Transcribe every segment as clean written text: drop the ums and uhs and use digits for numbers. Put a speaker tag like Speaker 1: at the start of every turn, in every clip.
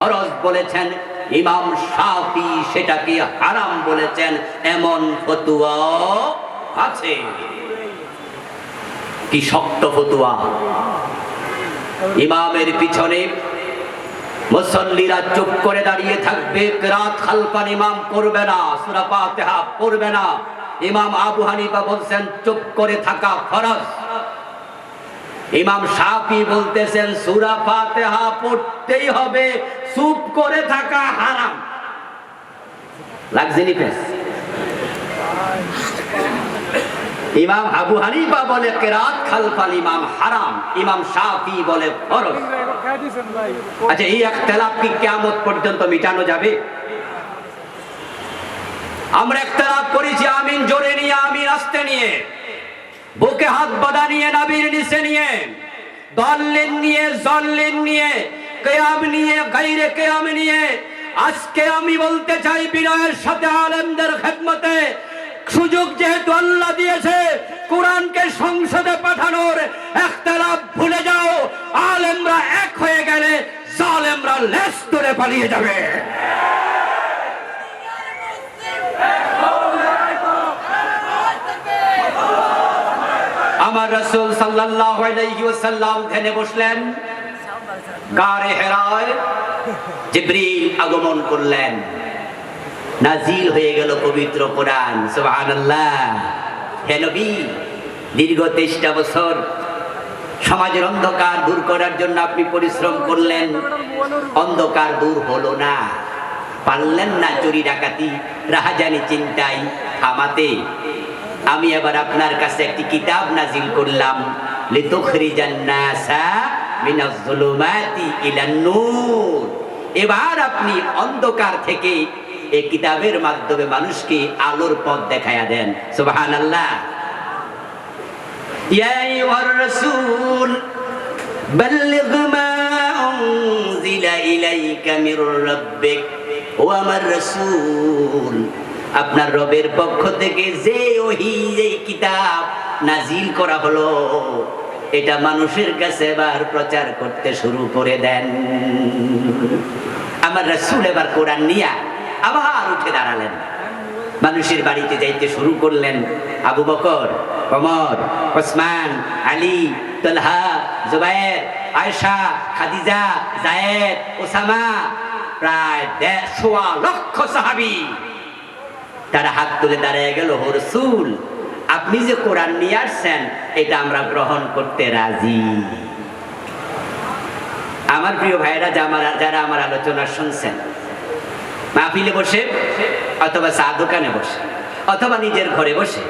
Speaker 1: ফরজ বলেছেন, ইমাম শাফি সেটাকে হারাম বলেছেন, এমন ফতোয়া আছে। কি শক্ত ফতোয়া! ইমামের পিছনে মুসল্লিরা চুপ করে দাঁড়িয়ে থাকবে, কিরাত খালফান ইমাম করবে না, সূরা ফাতিহা পড়বে না। ইমাম আবু হানিফা বলছেন চুপ করে থাকা ফরজ। ইমাম শাফি বলতেছেন সূরা ফাতিহা পড়তেই হবে, চুপ করে থাকা হারাম। লাগজেনি পেস। ইমাম আবু হানিফা বলে কিরাত খালফাল ইমাম হারাম, ইমাম শাফি বলে ফরজ। আচ্ছা, এই ইখতিলাফ কি কিয়ামত পর্যন্ত মিটানো যাবে? আমরা ইখতিলাফ করেছি আমিন জোরে নিয়ে, আমিন আস্তে নিয়ে, বুকে হাত বাঁধা নিয়ে, নবীর নিচে নিয়ে, দলিল নিয়ে, জলিল নিয়ে, কিয়াম নিয়ে, গায়রে কিয়াম নিয়ে। আজকে আমি বলতে চাই বিনয়ের সাথে আলেমদের খেদমতে, সুযোগ যেহেতু আল্লাহ দিয়েছে কোরআনকে সংসদে পাঠানোর, ইখতিলাফ ভুলে যাও। আলেমরা এক হয়ে গেলে জালেমরা লেজ ধরে পালিয়ে যাবে। আমার রাসূল সাল্লাল্লাহু আলাইহি ওয়াসাল্লাম ধ্যানে বসলেন, গারে হেরায় জিবরিল আগমন করলেন, নাজিল হয়ে গেল পবিত্র কোরআন। সুবহানাল্লাহ। হে নবী, দীর্ঘ 23টা বছর সমাজের অন্ধকার দূর করার জন্য আপনি পরিশ্রম করলেন, অন্ধকার দূর হলো না, পারলেন না চুরি ডাকাতি রাহাজানি চিন্তায় থামাতে। আমি এবার আপনার কাছে একটি কিতাব নাজিল করলাম, লিতুখরিজান নাসা মিনাজ যুলুমাতি ইলান নূর। এবার আপনি অন্ধকার থেকে এই কিতাবের মাধ্যমে মানুষকে আলোর পথ দেখায়া দেন। সুবহানাল্লাহ। ইয়া আইয়ুহার রাসূল বাল্লিগ মা উনজিলা ইলাইকা মির রাব্বিক। ও আমার রাসূল, আপনার রবের পক্ষ থেকে যে ওহী, এই কিতাব নাজিল করা হলো, এটা মানুষের কাছে এবার প্রচার করতে শুরু করে দেন। আমার রাসূল এবার কোরআন নিয়ে আবার উঠে দাঁড়ালেন, মানুষের বাড়িতে যাইতে শুরু করলেন। আবু বকর, ওমর, ওসমান, আলী, তালহা, জুবায়ের, আয়েশা, খাদিজা, যায়েদ, ওসামা, প্রায় 1.5 লক্ষ সাহাবী তারা হাত তুলে দাঁড়িয়ে গেল, ও রাসূল, আপনি যে কোরআন নিয়ে আসছেন এটা আমরা গ্রহণ করতে রাজি। আমার প্রিয় ভাইরা, যারা আমার আলোচনা শুনছেন, মাহফিলে বসে অথবা চা দোকানে বসে অথবা নিজের ঘরে বসে,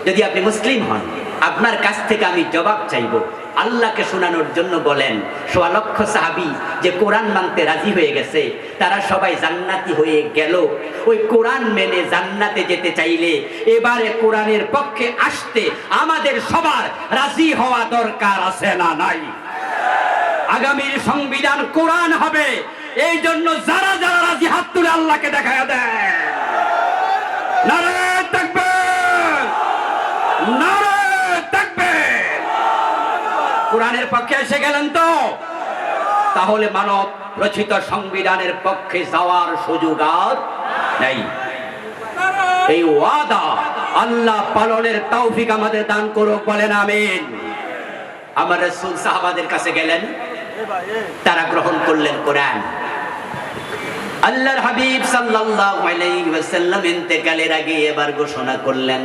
Speaker 1: যদি আপনি মুসলিম হন, আপনার কাছ থেকে আমি জবাব চাইব। আল্লাহকে শোনানোর জন্য বলেন, 1.5 লক্ষ সাহাবী যে কোরআন মানতে রাজি হয়ে গেছে, তারা সবাই জান্নাতি হয়ে গেল। ওই কোরআন মেনে জান্নাতে যেতে চাইলে এবারে কোরআনের পক্ষে আসতে আমাদের সবার রাজি হওয়া দরকার আছে না নাই? আগামীর সংবিধান কোরআন হবে, এই জন্য যারা যারা রাজি হাত তুলে আল্লাহকে দেখায়া দেয়। নারে তাকবীর, নারে তাকবীর। কোরআনের পক্ষে এসে গেলেন তো? তাহলে মানব রচিত সংবিধানের পক্ষে যাওয়ার সুযোগ আর নেই। এই ওয়াদা আল্লাহ পালনের তৌফিক আমাদের দান করুক, বলেন আমিন। আমার রাসূল সাহাবাদের কাছে গেলেন, তারা গ্রহণ করলেন কোরআন। আল্লাহর হাবিব সাল্লাল্লাহু আলাইহি ওয়াসাল্লাম ইন্তেকালের আগে এবার ঘোষণা করলেন,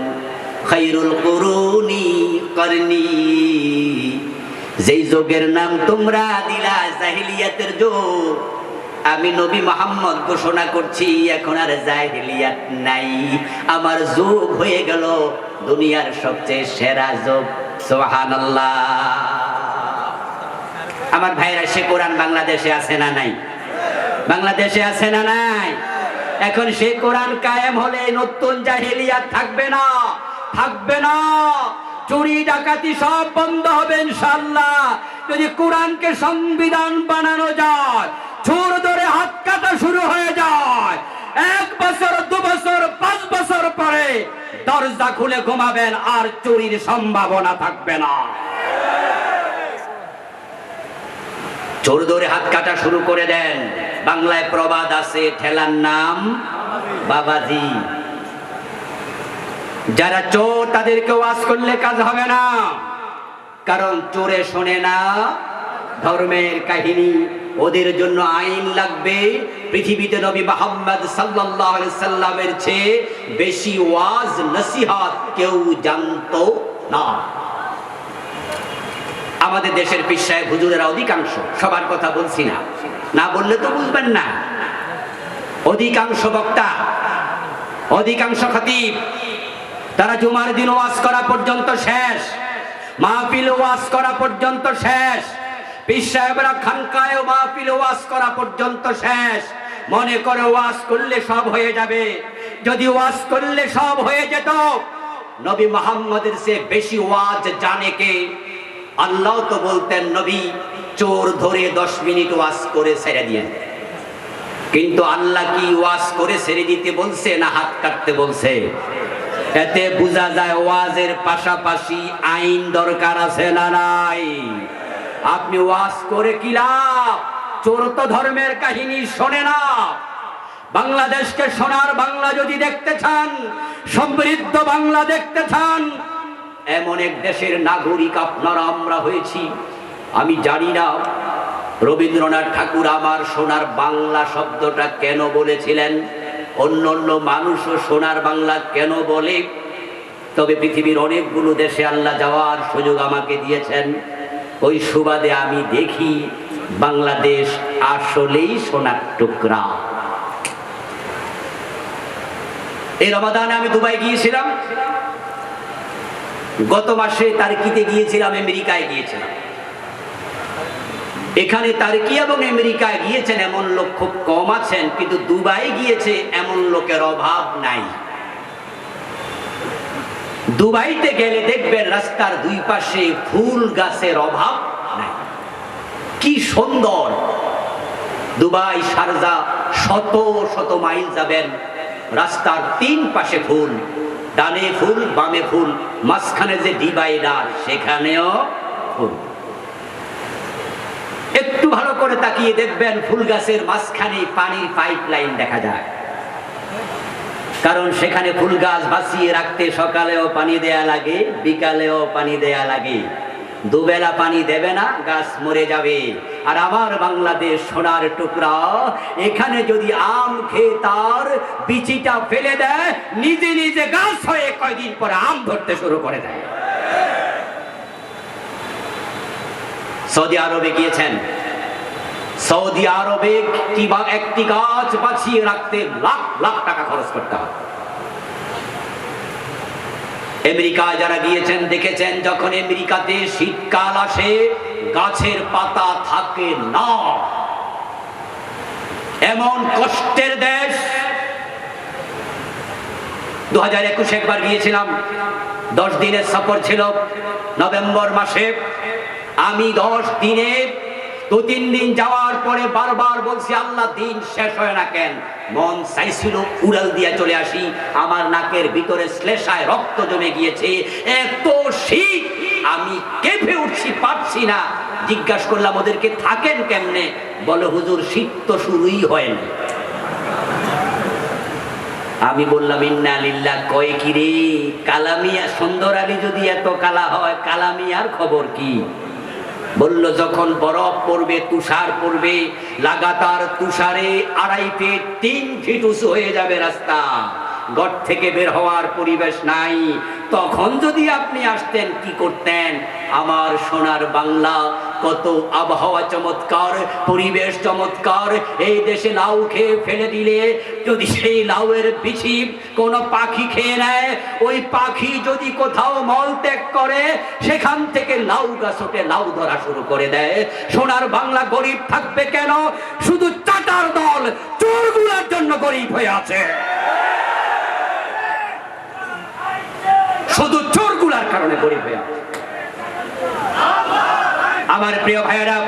Speaker 1: খায়রুল কুরুনি করনি। যেই যুগের নাম তোমরা দিলা জাহিলিয়াতের যুগ, আমি নবী মুহাম্মদ ঘোষণা করছি এখন আর জাহিলিয়াত নাই, আমার যুগ হয়ে গেল দুনিয়ার সবচেয়ে সেরা যুগ। সুবহানাল্লাহ। আমার ভাইরা, সে কোরআন বাংলাদেশে আছে না নাই? বাংলাদেশে আছে না নাই? এখন সে কোরআন কায়েম হলে নতুন জাহিলিয়াত থাকবে না, থাকবে না। চুরি ডাকাতি সব বন্ধ হবে ইনশাআল্লাহ। যদি কোরআনকে সংবিধান বানানো যায়, চোর ধরে হাত কাটা শুরু হয়ে যায়, 1 বছর 2 বছর 5 বছর পরে দরজা খুলে ঘুমাবেন, আর চুরির সম্ভাবনা থাকবে না। চোর ধরে হাত কাটা শুরু করে দেন, বাংলায় প্রবাদ আছে, ঠেলার নাম বাবাজি। যারা চোর তাদেরকে ওয়াজ করলে কাজ হবে না, কারণ চোরে শোনে না ধর্মের কাহিনী। ওদের জন্য আইন লাগবে। পৃথিবীতে নবী মুহাম্মদ সাল্লাল্লাহু আলাইহি সাল্লামের চেয়ে বেশি ওয়াজ নসিহত কেউ জানতো না। আমাদের দেশের পীর সাহেব হুজুরেরা অধিকাংশ, সবার কথা বলছি না, না বললে তো বুঝবেন না, অধিকাংশ বক্তা, অধিকাংশ খতিব, তারা জুমার দিন ওয়াজ করা পর্যন্ত শেষ, মাহফিল ওয়াজ করা পর্যন্ত শেষ, পীর সাহেবরা খানকায় মাহফিল ওয়াজ করা পর্যন্ত শেষ। মনে করে ওয়াজ করলে সব হয়ে যাবে। যদি ওয়াজ করলে সব হয়ে যেত, নবী মুহাম্মদের চেয়ে বেশি ওয়াজ জানে কে? আল্লাহ তো বলতেন, নবী চোর ধরে 10 মিনিট ওয়াজ করে ছেড়ে দিয়েন। কিন্তু আল্লাহ কি ওয়াজ করে ছেড়ে দিতে বলছে না হাত কাটতে বলছে? এতে বোঝা যায় ওয়াজের পাশাপাশি আইন দরকার আছে না নাই? আপনি ওয়াজ করে কি লাভ? চোর তো ধর্মের কাহিনী শোনে না। বাংলাদেশকে সোনার বাংলা যদি দেখতে চান, সমৃদ্ধ বাংলা দেখতে চান, এমন এক দেশের নাগরিক আপনারা আমরা হয়েছি। আমি জানি না রবীন্দ্রনাথ ঠাকুর আমার সোনার বাংলা শব্দটা কেন বলেছিলেন, অন্য অন্য মানুষও সোনার বাংলা কেন বলে। তবে পৃথিবীর অনেকগুলো দেশে আল্লাহ যাওয়ার সুযোগ আমাকে দিয়েছেন। ওই সুবাদে আমি দেখি বাংলাদেশ আসলেই সোনার টুকরা। এই রমাদানে আমি দুবাই গিয়েছিলাম, গত মাসে তারকিতে গিয়েছিলাম, আমেরিকায় গিয়েছিলাম। এখানে তারকি এবং আমেরিকায় গিয়েছেন এমন লোক খুব কম আছেন, কিন্তু দুবাই গিয়েছে এমন লোকের অভাব নাই। দুবাইতে গেলে দেখবেন রাস্তার দুই পাশে ফুল গাছের অভাব নাই। কি সুন্দর! দুবাই, শারজা, শত শত মাইল যাবেন, রাস্তার 3 পাশে ফুল, ডানে ফুল বামে ফুল, মাঝখানে যে ডিভাইডার সেখানেও ফুল। একটু ভালো করে তাকিয়ে দেখবেন ফুল গাছের মাঝখানে পানির পাইপ লাইন দেখা যায়, কারণ সেখানে ফুল গাছ বাঁচিয়ে রাখতে সকালেও পানি দেয়া লাগে, বিকালেও পানি দেয়া লাগে। দুবেলা পানি দেবে না, গাছ মরে যাবে। আর আমার বাংলাদেশ সোনার টুকরা, এখানে যদি আম খেয়ে তার বিচিটা ফেলে দেয়, নিজে নিজে গাছ হয়ে কয়দিন পরে আম ধরতে শুরু করে দেয়। সৌদি আরবে গিয়েছেন, সৌদি আরবে একটি গাছ বাঁচিয়ে রাখতে লাখ লাখ টাকা খরচ করতে হয়। আমেরিকা যারা গিয়েছেন দেখেছেন, যখন আমেরিকাতে শীতকাল আসে গাছের পাতা থাকে না। এমন কষ্টের দেশ। 2021 একবার গিয়েছিলাম, 10 দিনের সফর ছিল, নভেম্বর মাসে। আমি 10 দিনে 2-3 দিন যাওয়ার পরে বারবার বলছি, আল্লাহ দিন শেষ হয় না কেন? মন চাইছিল উড়াল দিয়ে চলে আসি। আমার নাকের ভিতরে শ্লেষায় রক্ত জমে গিয়েছে, এত শীত, আমি কেঁপে উঠছি, পারছি না। জিজ্ঞাসা করলাম ওদেরকে থাকেন কেমনে? বলে হুজুর শীত তো শুরুই হয়নি। আমি বললাম ইন্না লিল্লাহ। কয় কি রে, কালামিয়া সুন্দর আলী যদি এত কালা হয়, কালামিয়ার খবর কি? বলল যখন বরফ পড়বে, তুষার পড়বে, লাগাতার তুষারে 2.5 ফিট 3 ফিট উঁচু হয়ে যাবে রাস্তা, ঘর থেকে বের হওয়ার পরিবেশ নাই। তখন যদি আপনি আসতেন কি করতেন? আমার সোনার বাংলা, কত আবহাওয়া চমৎকার, পরিবেশ চমৎকার। এই দেশে লাউ খেয়ে ফেলে দিলে যদি সেই লাউয়ের বিচি কোনো পাখি খেয়ে নেয়, ওই পাখি যদি কোথাও মল ত্যাগ করে, সেখান থেকে লাউ গাছ ওঠে, লাউ ধরা শুরু করে দেয়। সোনার বাংলা গরিব থাকবে কেন? শুধু চাটার দল চোরগুলোর জন্য গরিব হয়ে আছে। শুধু চোরগুলার কারণে গরিব হয়ে আছে। আমার প্রিয় ভাইয়েরা,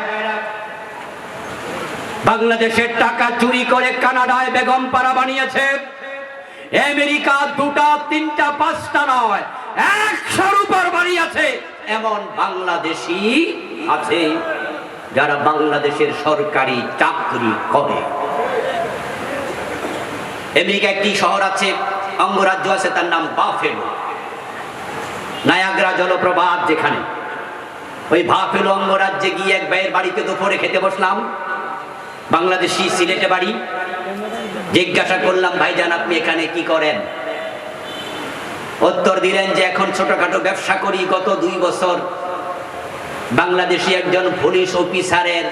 Speaker 1: বাংলাদেশের টাকা চুরি করে কানাডায় বেগম পাড়া বানিয়েছে। আমেরিকা 2টা 3টা 5টা নয়, 100-র উপর বানিয়েছে। এমন বাংলাদেশি আছে যারা বাংলাদেশের সরকারি চাকরি করে। আমেরিকা একটি শহর আছে, অঙ্গরাজ্য আছে, তার নাম বাফেলো। নায়াগ্রা জলপ্রপাত যেখানে, ওই বাফেলো অঙ্গরাজ্যে গিয়ে এক ভাইয়ের বাড়িতে দুপুরে খেতে বসলাম, বাংলাদেশি, সিলেটে বাড়ি। জিজ্ঞাসা করলাম, ভাইজান আপনি এখানে কি করেন? উত্তর দিলেন যে এখন ছোটখাটো ব্যবসা করি, গত 2 বছর বাংলাদেশি একজন পুলিশ অফিসারের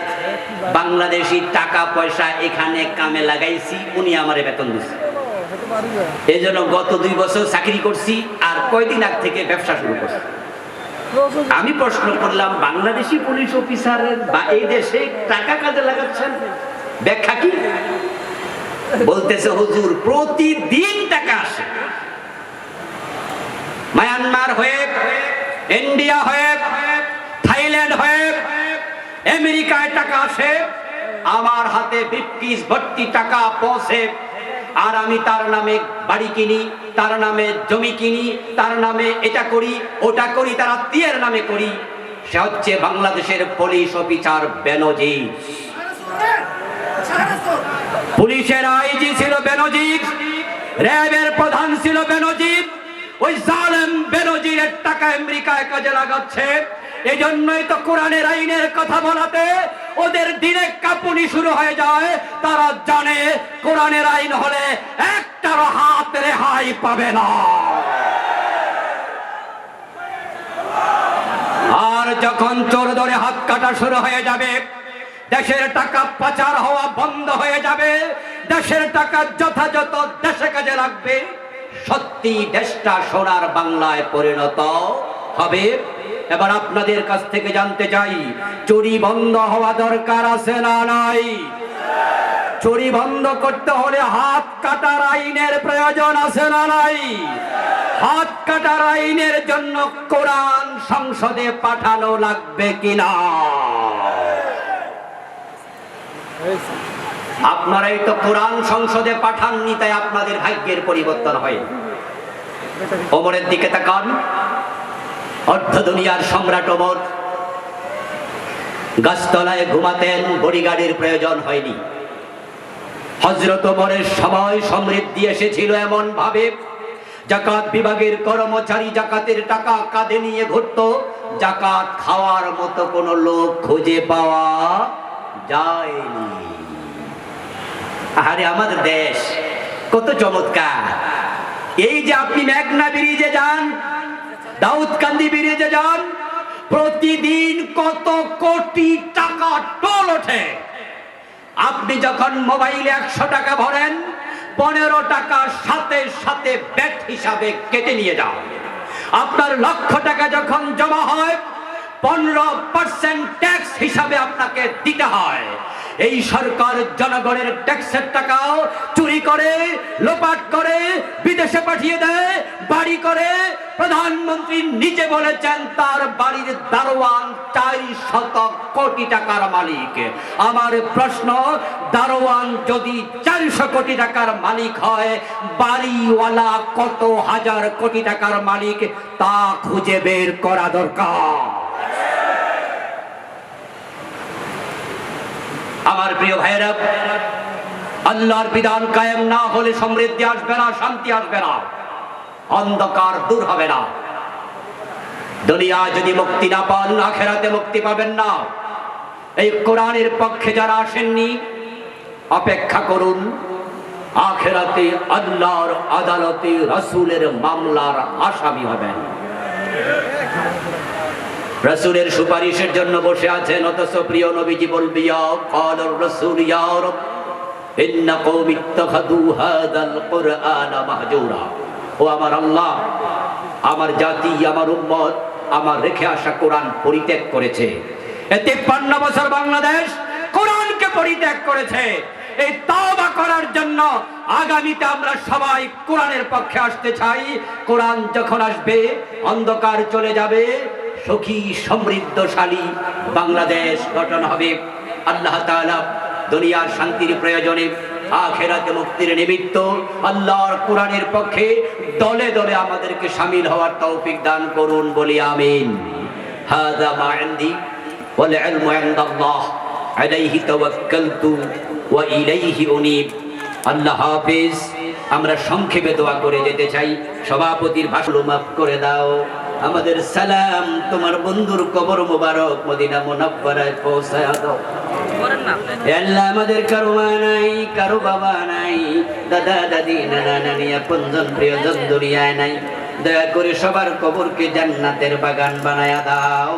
Speaker 1: বাংলাদেশি টাকা পয়সা এখানে কামে লাগাইছি, উনি আমারে বেতন দিচ্ছে, এই জন্য গত 2 বছর চাকরি করছি, আর কয়দিন আগ থেকে ব্যবসা শুরু করছি। আমি প্রশ্ন করলাম, বাংলাদেশি পুলিশ অফিসারের বা এই দেশে টাকা কাজে লাগাচ্ছেন, ব্যাখ্যা কি? বলতেছে, হুজুর প্রতিদিন টাকা আসে, মায়ানমার হয়ে, ইন্ডিয়া হয়ে, থাইল্যান্ড হয়ে, আমেরিকায় টাকা আসে, আমার হাতে ব্রিফকেস ভর্তি টাকা পৌঁছে, আর আমি তার নামে বাড়ি কিনি, তার নামে জমি কিনি, তার নামে এটা করি ওটা করি, তার আত্মীয়ের নামে করি। সে হচ্ছে বাংলাদেশের পুলিশ অফিসার বেনজির। পুলিশের আইজি ছিল বেনজির, র্যাবের প্রধান ছিল বেনজির। ওই জালেম বেনজিরের টাকা আমেরিকায় কাজে লাগাচ্ছে। এই জন্যই তো কোরআনের আইনের কথা বলাতে ওদের দিনে কাঁপুনি শুরু হয়ে যায়। তারা জানে কোরআনের আইন হলে একটার হাত রেহাই পাবে না। আর যখন চোর ধরে হাত কাটা শুরু হয়ে যাবে, দেশের টাকা পাচার হওয়া বন্ধ হয়ে যাবে, দেশের টাকা যথাযথ দেশে কাজে লাগবে, সত্যি দেশটা সোনার বাংলায় পরিণত হবে। এবার আপনাদের কাছ থেকে জানতে চাই, চুরি বন্ধ হওয়া দরকার আছে না নাই? চুরি বন্ধ করতে হলে হাত কাটার আইনের প্রয়োজন আছে না নাই? হাত কাটার আইনের জন্য কোরআন সংসদে পাঠানো লাগবে কিনা? আপনারাই তো কোরআন সংসদে পাঠাননি, তাই আপনাদের ভাগ্যের পরিবর্তন হয়। ওমরের দিকে তাকান, অর্ধ দুনিয়ার সম্রাট ওমর গাছতলায় ঘুমাতেন, বডিগার্ডের প্রয়োজন হয়নি। হযরত ওমরের সময় সমৃদ্ধি এসেছিল এমন ভাবে, জাকাত বিভাগের কর্মচারী জাকাতের টাকা কাঁধে নিয়ে ঘুরত, জাকাত খাওয়ার মতো কোনো লোক খুঁজে পাওয়া যায়নি। আরে আমাদের দেশ কত চমৎকার! এই যে আপনি মেঘনা ব্রিজে যান, দাউদকান্দি ব্রিজে যান, প্রতিদিন কত কোটি টাকা টোল ওঠে। আপনি যখন মোবাইলে 100 টাকা ভরেন, 15 টাকা সাথে সাথে ব্যাট হিসাবে কেটে নিয়ে যান। আপনার 1,00,000 টাকা যখন জমা হয়, 15% ট্যাক্স হিসাবে আপনাকে দিতে হয়। এই সরকার জনগণের ট্যাক্সের টাকাও চুরি করে, লোপাট করে, বিদেশে পাঠিয়ে দেয়, বাড়ি করে। প্রধানমন্ত্রী নিজে বলেছেন তার বাড়ির দারোয়ান 400 কোটি টাকার মালিক। আমার প্রশ্ন, দারোয়ান যদি 400 কোটি টাকার মালিক হয়, বাড়িওয়ালা কত হাজার কোটি টাকার মালিক তা খুঁজে বের করা দরকার। আমার প্রিয় ভাইরা, আল্লাহর বিধান কায়েম না হলে সমৃদ্ধি আসবে না, শান্তি আসবে না, অন্ধকার দূর হবে না। দুনিয়া যদি মুক্তি না পান, আখিরাতে মুক্তি পাবেন না। এই কোরআনের পক্ষে যারা আসেননি, অপেক্ষা করুন, আখিরাতে আল্লাহর আদালতে রাসূলের মামলার আসামি হবেন। রাসূলের সুপারিশের জন্য বসে আছেন, অথচ প্রিয় নবীজি বলবে, ইয়া ক্বালার রাসূল ইয়া রাব ইন্না কওমি ইত্তাখাযু হাযাল কুরআনা মাহজুরা। ও আমার আল্লাহ, আমার জাতি, আমার উম্মত আমার রেখে আসা কোরআন পরিত্যাগ করেছে। 53 বছর বাংলাদেশ কোরআনকে পরিত্যাগ করেছে। এই তওবা করার জন্য আগামীতে আমরা সবাই কোরআনের পক্ষে আসতে চাই। কোরআন যখন আসবে, অন্ধকার চলে যাবে, সুখী সমৃদ্ধশালী বাংলাদেশ গঠন হবে। আল্লাহ তাআলা দুনিয়ার শান্তির প্রয়োজনে, আখিরাতে মুক্তির নিমিত্ত আল্লাহর কোরআনের পক্ষে দলে দলে আমাদেরকে শামিল হওয়ার তৌফিক দান করুন, বলি আমিন। হাযা মা ইনদি ওয়াল ইলমু ইনদাল্লাহ আলাইহি তাওয়াক্কালতু ওয়া ইলাইহি উনীব। আল্লাহ হাফেজ। আমরা সংক্ষেপে দোয়া করে যেতে চাই। সভাপতির ভাষণ মাফ করে দাও। আমাদের সালাম তোমার বন্ধুর কবর মোবারক মদিনা মুনাফফারায় পৌঁছায় দাও। আল্লাহ, আমাদের কারো মা নাই, কারো বাবা নাই, দাদা দাদি নানা নানি আপনজন প্রিয়জন দুনিয়ায় নাই। দয়া করে সবার কবরকে জান্নাতের বাগান বানায়া দাও।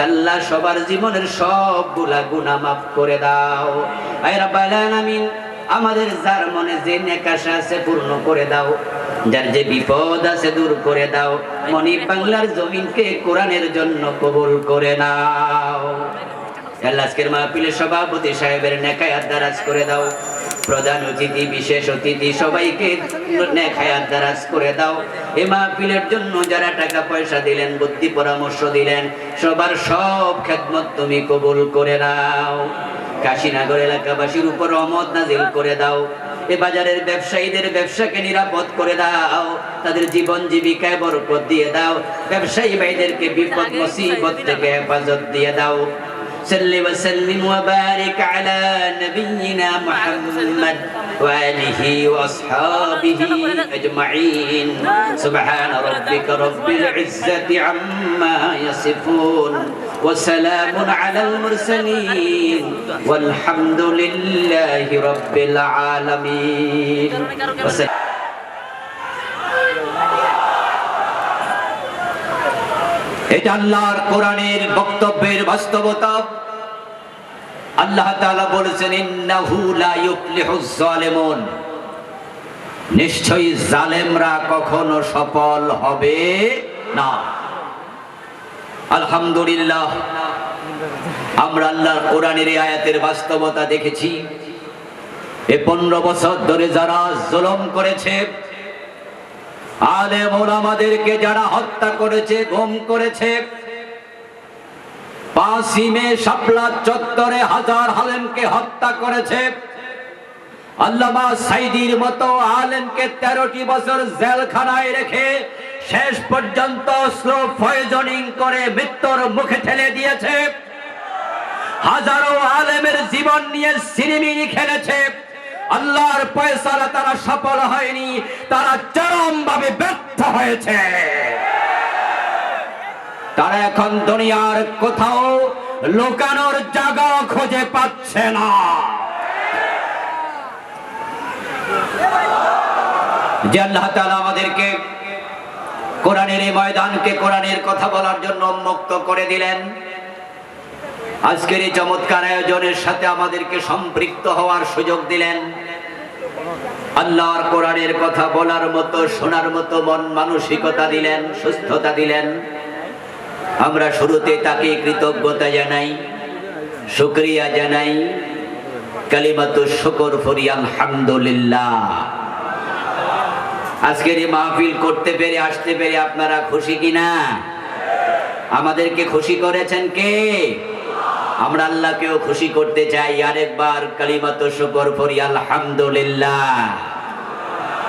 Speaker 1: আল্লাহ, সবার জীবনের সবগুলা গুনাহ মাফ করে দাও। আয় রাব্বাল আলামিন, আমাদের যার মনে যে নেক আশা আছে পূর্ণ করে দাও, যার যে বিপদ আছে দূর করে দাও। মনির বাংলার জমিনকে কোরআনের জন্য কবুল করে নাও। আল্লাহ, আজকের মাহফিলের সভাপতি সাহেবের নেক হায়াত দারাজ করে দাও। প্রধান অতিথি, বিশেষ অতিথি সবাইকে নেক হায়াত দারাজ করে দাও। এই মাহফিলের জন্য যারা টাকা পয়সা দিলেন, বুদ্ধি পরামর্শ দিলেন, সবার সব খেদমত তুমি কবুল করে নাও। কাশীনগর এলাকাবাসীর উপর রহমত নাজিল করে দাও। এ বাজারের ব্যবসায়ীদের ব্যবসাকে নিরাপদ করে দাও। তাদের জীবন জীবিকায় বরকত দিয়ে দাও। ব্যবসায়ী ভাইদেরকে বিপদ মুসিবত থেকে হেফাজত দিয়ে দাও। صل وسلم وبارك على نبينا محمد وآله وأصحابه أجمعين. سبحان ربك رب العزة عما يصفون وسلام على المرسلين والحمد لله رب العالمين. এটা আল্লাহর কোরআনের বক্তব্যের বাস্তবতা। আল্লাহ তাআলা বলেছেন, ইন্নাহু লা ইউফলিহুজ জালিমুন, নিশ্চয়ই জালেমরা কখনো সফল হবে না। আলহামদুলিল্লাহ, আমরা আল্লাহর কোরআনের এই আয়াতের বাস্তবতা দেখেছি। এই 15 বছর ধরে যারা জুলুম করেছে, আলেম ওলামাদেরকে যারা হত্যা করেছে, গুম করেছে, 5 মে শাপলা চত্বরে হাজার আলেমকে হত্যা করেছে, আল্লামা সাইদির মতো আলেমকে 13টি বছর জেলখানায় রেখে শেষ পর্যন্ত স্লো পয়জনিং করে মৃত্যুর মুখে ঠেলে দিয়েছে, হাজারো আলেমের জীবন নিয়ে সিনেমিনি খেলেছে। আল্লাহর ফয়সালা তারা সফল হয়নি, তারা চরমভাবে ব্যর্থ হয়েছে। তারা এখন দুনিয়ার কোথাও লুকানোর জায়গা খুঁজে পাচ্ছে না। যে আল্লাহ তাআলা আমাদেরকে কোরআনের এই ময়দানকে কোরআনের কথা বলার জন্য উন্মুক্ত করে দিলেন, আজকের এই চমৎকার আয়োজনের সাথে আমাদেরকে সম্পৃক্ত হওয়ার সুযোগ দিলেন, আল্লাহর কোরআনের কথা বলার মতো শোনার মতো মন মানসিকতা দিলেন, সুস্থতা দিলেন। আমরা শুরুতে তাকে কৃতজ্ঞতা জানাই, শুকরিয়া জানাই, কালিমাতুশ শুকর ফরি আলহামদুলিল্লাহ। আজকের এই মাহফিল করতে পেরে, আসতে পেরে আপনারা খুশি কিনা? আমাদেরকে খুশি করেছেন কে? আমরা আল্লাহকেও খুশি করতে চাই। আরেকবার কালিমাতুশ শুকর ফরি আলহামদুলিল্লাহ।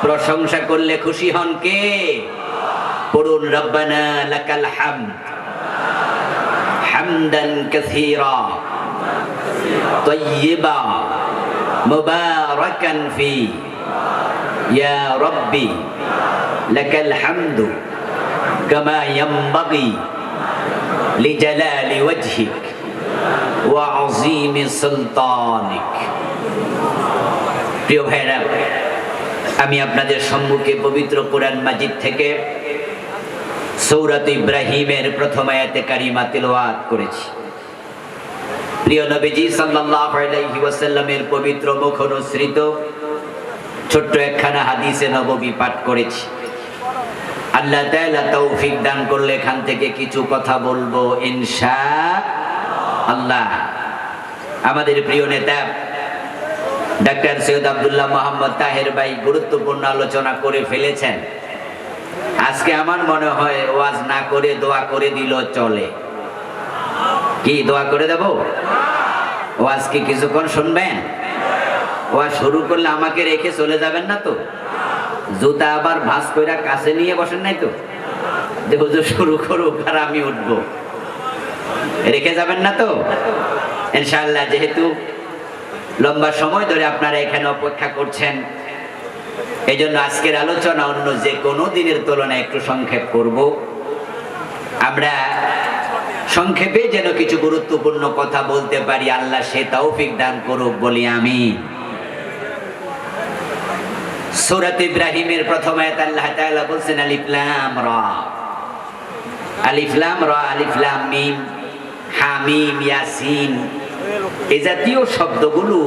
Speaker 1: প্রশংসা করলে খুশি হন কে? পড়ুন, রব্বানা লাকাল হামদ হামদান কাসীরা তাইয়্যিবা মুবারাকান ফি ইয়া রাব্বি লাকাল হামদু কামা ইয়ানবাগি লিজালালি ওয়াজহিক ওয়া আযীমি সুলতানিক। প্রিয় ভাইরা, আমি আপনাদের সম্মুখে পবিত্র কোরআন মাজিদ থেকে সূরাত ইব্রাহিমের প্রথম আয়াতে কারিমা তিলাওয়াত করেছি। প্রিয় নবীজি সাল্লাল্লাহু আলাইহি ওয়াসাল্লামের পবিত্র মুখ অনুসৃত ছোট্ট একখানা হাদিসে নববী পাঠ করেছি। আল্লাহ তাআলা তৌফিক দান করলে এখান থেকে কিছু কথা বলবো ইনশাআল্লাহ। আমাদের প্রিয় নেতা ডাক্তার সৈয়দ আব্দুল্লাহ মোহাম্মদ তাহের ভাই গুরুত্বপূর্ণ আলোচনা করে ফেলেছেন। আজকে আমার মনে হয় ওয়াজ না করে দোয়া করে দিল চলে। কি দোয়া করে দেব? ওয়াজ কি কিছুক্ষণ শুনবেন? ওয়াজ শুরু করলে আমাকে রেখে চলে যাবেন না তো? জুতা আবার ভাঁজ কইরা কাছে নিয়ে বসেন নাই তো যে হুজুর শুরু করুক আর আমি উঠবো? রেখে যাবেন না তো ইনশাআল্লাহ। যেহেতু লম্বা সময় ধরে আপনারা এখানে অপেক্ষা করছেন, এই জন্য আজকের আলোচনা অন্য যে কোনো দিনের তুলনায় একটু সংক্ষেপ করব। আমরা সংক্ষেপে যেন কিছু গুরুত্বপূর্ণ কথা বলতে পারি, আল্লাহ সে তৌফিক দান করুক, বলি আমিন। সূরা ইব্রাহিমের প্রথম আয়াত আল্লাহ তাআলা বলেন আলিফ লাম রা, আলিফ লাম রা, আলিফ লাম মিম, হামিম, ইয়াসিন, এই জাতীয় শব্দগুলো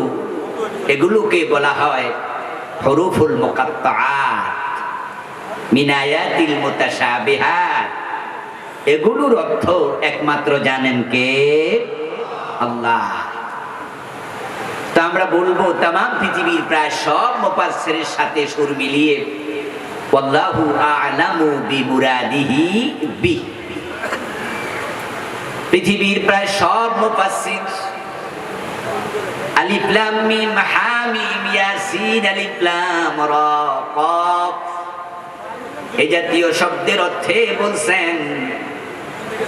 Speaker 1: এগুলোকে বলা হয় হুরুফুল মুকাত্তাআত মিন আয়াতিল মুতাশাবিহাত। এগুলোর অর্থ একমাত্র জানেন কে? আল্লাহ। তো আমরা বলবো তাম পৃথিবীর প্রায় সব মুফাসসিরের সাথে সুর মিলিয়ে আল্লাহু আ'লামু বিমুরাদিহি বি। পৃথিবীর প্রায় সব মুফাসসির আলিফ লাম মিম হামিম ইয়াসিন আলিফ লাম রা কফ এই জাতীয় শব্দের অর্থে বলছেন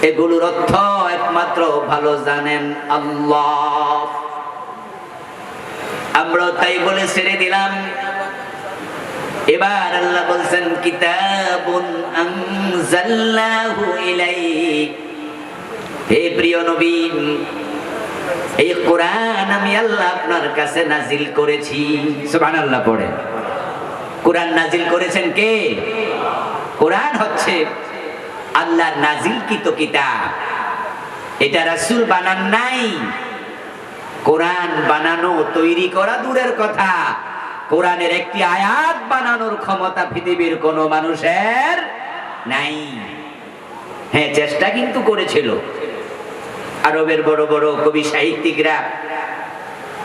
Speaker 1: এগুলোর অর্থ একমাত্র ভালো জানেন আল্লাহ। আমরা তাই বলে ছেড়ে দিলাম। এবার আল্লাহ বলছেন কিতাবুন আনজালনাহু ইলাইক, হে প্রিয় নবী, এই কোরআন আমি আল্লাহ আপনার কাছে নাজিল করেছি। সুবহানাল্লাহ পড়েন। কোরআন নাজিল করেছেন কে? কোরআন হচ্ছে আল্লাহর নাজিলকৃত কিতাব। এটা রাসূল বানান নাই। কোরআন বানানো তৈরি করা দূরের কথা, কোরআনের একটি আয়াত বানানোর ক্ষমতা পৃথিবীর কোনো মানুষের নাই। হ্যাঁ, চেষ্টা কিন্তু করেছিল আরবের বড় বড় কবি সাহিত্যিকরা,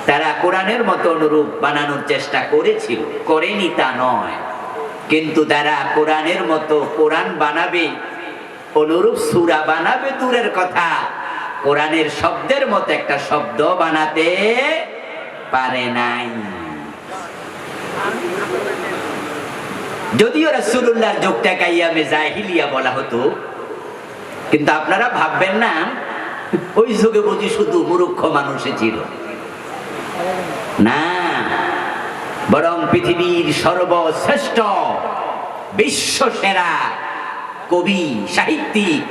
Speaker 1: তারা কোরআনের মতো অনুরূপ বানানোর চেষ্টা করেছিল, করেনি তা নয়, কিন্তু তারা কোরআনের মতো কোরআন বানাবে, অনুরূপ সূরা বানাবে দূরের কথা, কোরআনের শব্দের মতো একটা শব্দ বানাতে পারে নাই। যদিও রাসূলুল্লাহর যুগটাকে আইয়ামে জাহিলিয়া বলা হতো, কিন্তু আপনারা ভাববেন না ওই যুগে বুঝি শুধু মূর্খ মানুষই ছিল, না, বরং পৃথিবীর সর্বশ্রেষ্ঠ বিশ্ব সেরা কবি সাহিত্যিক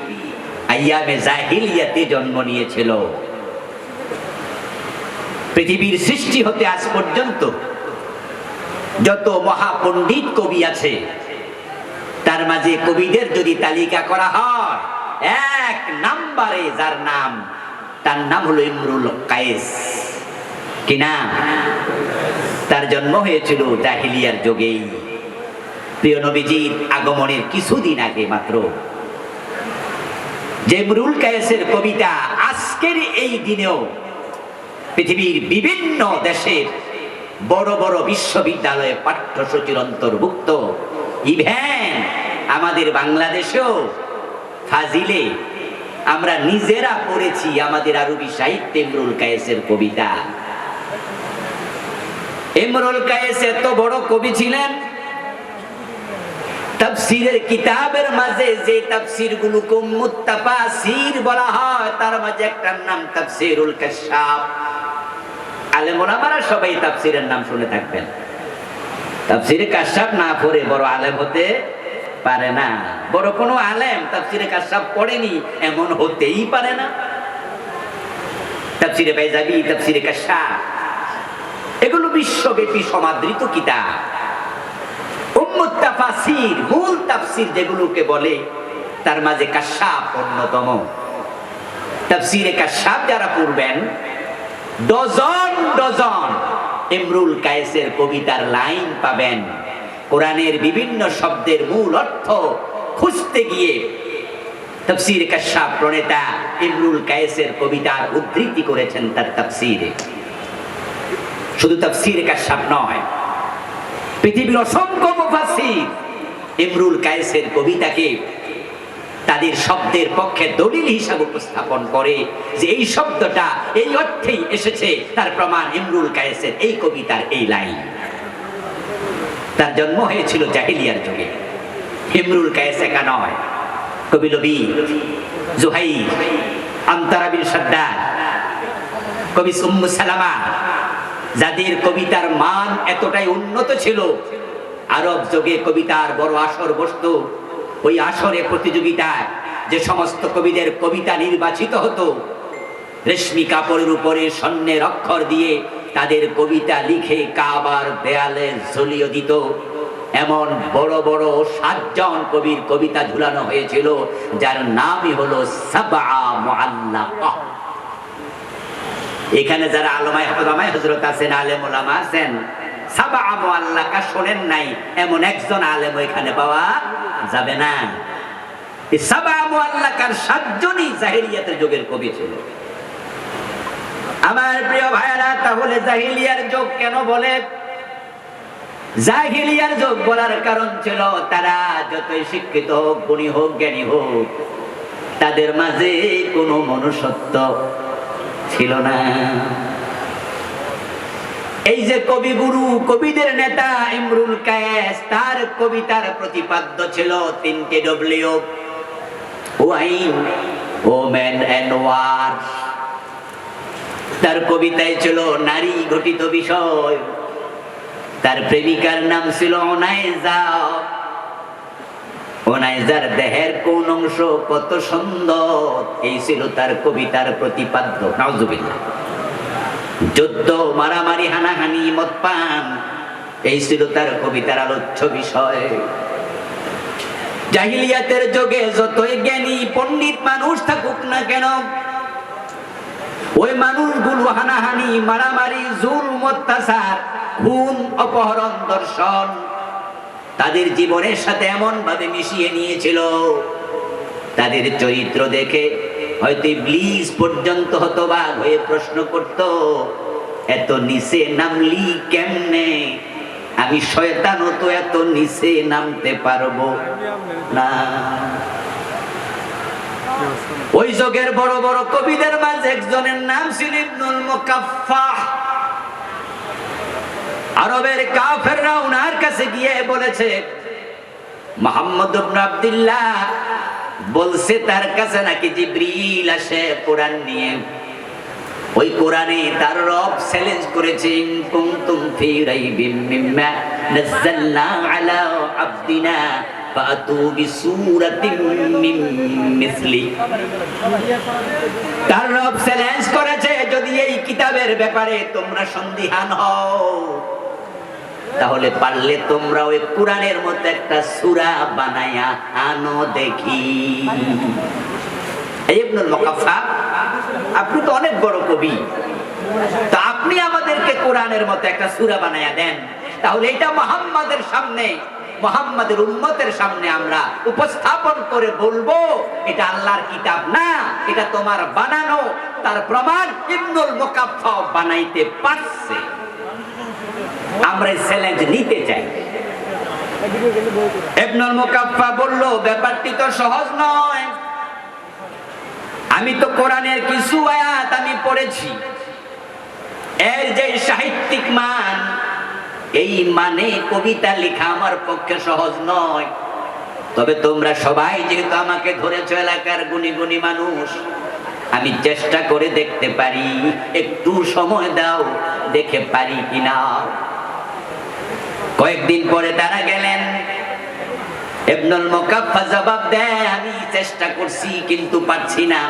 Speaker 1: আইয়ামে জাহিলিয়াতে জন্ম নিয়েছিল। পৃথিবীর সৃষ্টি হতে আজ পর্যন্ত যত মহাপণ্ডিত কবি আছে, তার মাঝে কবিদের যদি তালিকা করা হয়, এক নম্বরে যার নাম, তার নাম হলো ইমরুল কায়েস। কি নাম? তার জন্ম হয়েছিল জাহিলিয়ার যুগেই, প্রিয় নবীজির আগমনের কিছুদিন আগে মাত্র। যে ইমরুল কায়েসের কবিতা আজকের এই দিনেও পৃথিবীর বিভিন্ন দেশের বড় বড় বিশ্ববিদ্যালয়ে পাঠ্যসূচির অন্তর্ভুক্ত, ইভেন আমাদের বাংলাদেশেও ফাজিলে আমরা নিজেরা পড়েছি আমাদের আরবি সাহিত্যে ইমরুল কায়েসের কবিতা। ইমরুল কায়েস এত বড় কবি ছিলেন, তাফসীরের কিতাবের মাঝে যে তাফসীরগুলোকে উম্মুত তাফাসীর বলা হয়, তার মাঝে একটা নাম তাফসীরুল কাশশাফ। আলেম ওলামারা সবাই তাফসীরের নাম শুনে থাকবেন। তাফসীরে কাশশাফ না পড়ে বড় আলেম হতে পারে না। বড় কোনো আলেম তাফসীরে কাশশাফ পড়েনি এমন হতেই পারে না। তাফসীরে বাইজাবি, তাফসীরে কাশশাফ, এগুলো বিশ্বব্যাপী সমাদৃত কিতাব। উম্মুত তাফাসীর, মূল তাফসীর যেগুলোকে বলে, তার মাঝে কাশশাফ অন্যতম। তাফসীরে কাশশাফ যারা পড়বেন, ডজন ডজন ইমরুল কায়েসের কবিতার লাইন পাবেন। কোরআনের বিভিন্ন শব্দের মূল অর্থ খুঁজতে গিয়ে তাফসীর কাশশাফ প্রণেতা ইমরুল কায়েসের কবিতার উদ্ধৃতি করেছেন তার তাফসীরে। শুধু তাফসীর কাশশাফ নয়, পৃথিবীর অসংখ্য মুফাসসির ইমরুল কায়েসের কবিতাকে তাদের শব্দের পক্ষে দলিল হিসাবে উপস্থাপন করে যে এই শব্দটা এই অর্থেই এসেছে, তার প্রমাণ ইমরুল কায়েসের এই কবিতার এই লাইন। তার জন্ম হয়েছিল জাহিলিয়ার যুগে। ইমরুল কায়েস একা নয়, কবি লবি, জুহাইর, আনতারা বিন শাদ্দাদ, কবি উম্মু সালামা, যাদের কবিতার মান এতটাই উন্নত ছিল, আরব যুগে কবিতার বড় আসর বসতো। ওই আসরে প্রতিযোগিতায় যে সমস্ত কবিদের কবিতা নির্বাচিত হতো, রেশমি কাপড়ের উপরে স্বর্ণের অক্ষর দিয়ে তাদের কবিতা লিখে কাবার দেয়ালে ঝুলিয়ে দিত। এমন বড় বড় 7 জন কবির কবিতা ঝুলানো হয়েছিল, যার নামই হলো সাবআ মুআল্লাকা। এখানে যারা আলেমায়ে হযরত আছেন, আলেম ওলামা আছেন, সাবআ মুআল্লাকা শোনেন নাই এমন একজন আলেম এখানে পাওয়া যাবে না। এই সাবআ মুআল্লাকার 7 জনই জাহেলিয়াতের যুগের কবি ছিল। আমার প্রিয় ভাইরা, তাহলে জাহেলিয়ার যুগ কেন বলে? জাহেলিয়ার যুগ বলার কারণ ছিল তারা যতই শিক্ষিত হোক, গুণী হোক, জ্ঞানী হোক, তাদের মাঝে কোনো মনুষ্যত্ব ছিল না। এই যে কবিগুরু, কবিদের নেতা ইমরুল কায়েস, তার কবিতার প্রতিপাদ্য ছিল 3টে W: wine, women and war. তার কবিতায় ছিল নারী ঘটিত বিষয়। তার প্রেমিকার নাম ছিল ওনাইজা। ওনাইজার দেহের কোন অংশ কত সুন্দর, এই ছিল তার কবিতার প্রতিপাদ্য। নাউজুবিল্লাহ। যুদ্ধ, মারামারি, হানাহানি, মদপান, এই ছিল তার কবিতার আলোচ্য বিষয়। জাহিলিয়াতের যুগে যতই জ্ঞানী পণ্ডিত মানুষ থাকুক না কেন, ওই মানুষগুলো হানাহানি, মারামারি, জুলম, অত্যাচার, খুন, অপহরণ, ধর্ষণ তাদের জীবনের সাথে এমন ভাবে মিশিয়ে নিয়েছিল, তাদের চরিত্র দেখে হয়তো ইবলিস পর্যন্ত হতবাক হয়ে প্রশ্ন করত, এত নিচে নামলি কেমনে? আমি শয়তানও তো এত নিচে নামতে পারবো না। ওই যুগের বড় বড় কবিদের মাঝে একজনের নাম ছিল ইবনুল মুকাফফাহ। আরবের কাফেররা ওনার কাছে গিয়ে বলেছে, মুহাম্মদ ইবনে আব্দুল্লাহ বলছে তার কাছে নাকি জিবরিল আসে কোরআন নিয়ে। ওই কোরআনে তার রব চ্যালেঞ্জ করেছে, ইন কুনতুম ফি রাইবিম মিম্মা নাযালনা আলা আবদিনা ফাতু বিসূরাতিন মিন মিসলি। তার রব চ্যালেঞ্জ করেছে, যদি এই কিতাবের ব্যাপারে তোমরা সন্দিহান হও, তাহলে পারলে তোমরা ওই কোরআনের মতো একটা সূরা বানায়া আনো দেখি। ইবনুল মুকাফফা, আপনি তো অনেক বড় কবি, তো আপনি আমাদেরকে কোরআনের মতো একটা সূরা বানায়া দেন, তাহলে এটা মুহাম্মাদের সামনে, মুহাম্মাদের উম্মতের সামনে আমরা উপস্থাপন করে বলবো এটা আল্লাহর কিতাব না, এটা তোমার বানানো। তার প্রমাণ ইবনুল মুকাফফা বানাইতে পারছে। আমরা চ্যালেঞ্জ নিতে চাই। ইবনুল মুকাফফা বলল, ব্যাপারটি তো সহজ নয়। আমি তো কোরআনের কিছু আয়াত আমি পড়েছি, এর যে সাহিত্যিক মান, এই মানে কবিতা লেখা আমার পক্ষে সহজ নয়। তবে তোমরা সবাই যেহেতু আমাকে ধরেছো এলাকার গুণী গুণী মানুষ, আমি চেষ্টা করে দেখতে পারি, একটু সময় দাও, দেখে পারি কিনা। কয়েকদিন পরে তারা গেলেন। ইবনুল মুকাফফা জবাব দেয়, আমি চেষ্টা করছি কিন্তু পারছি না,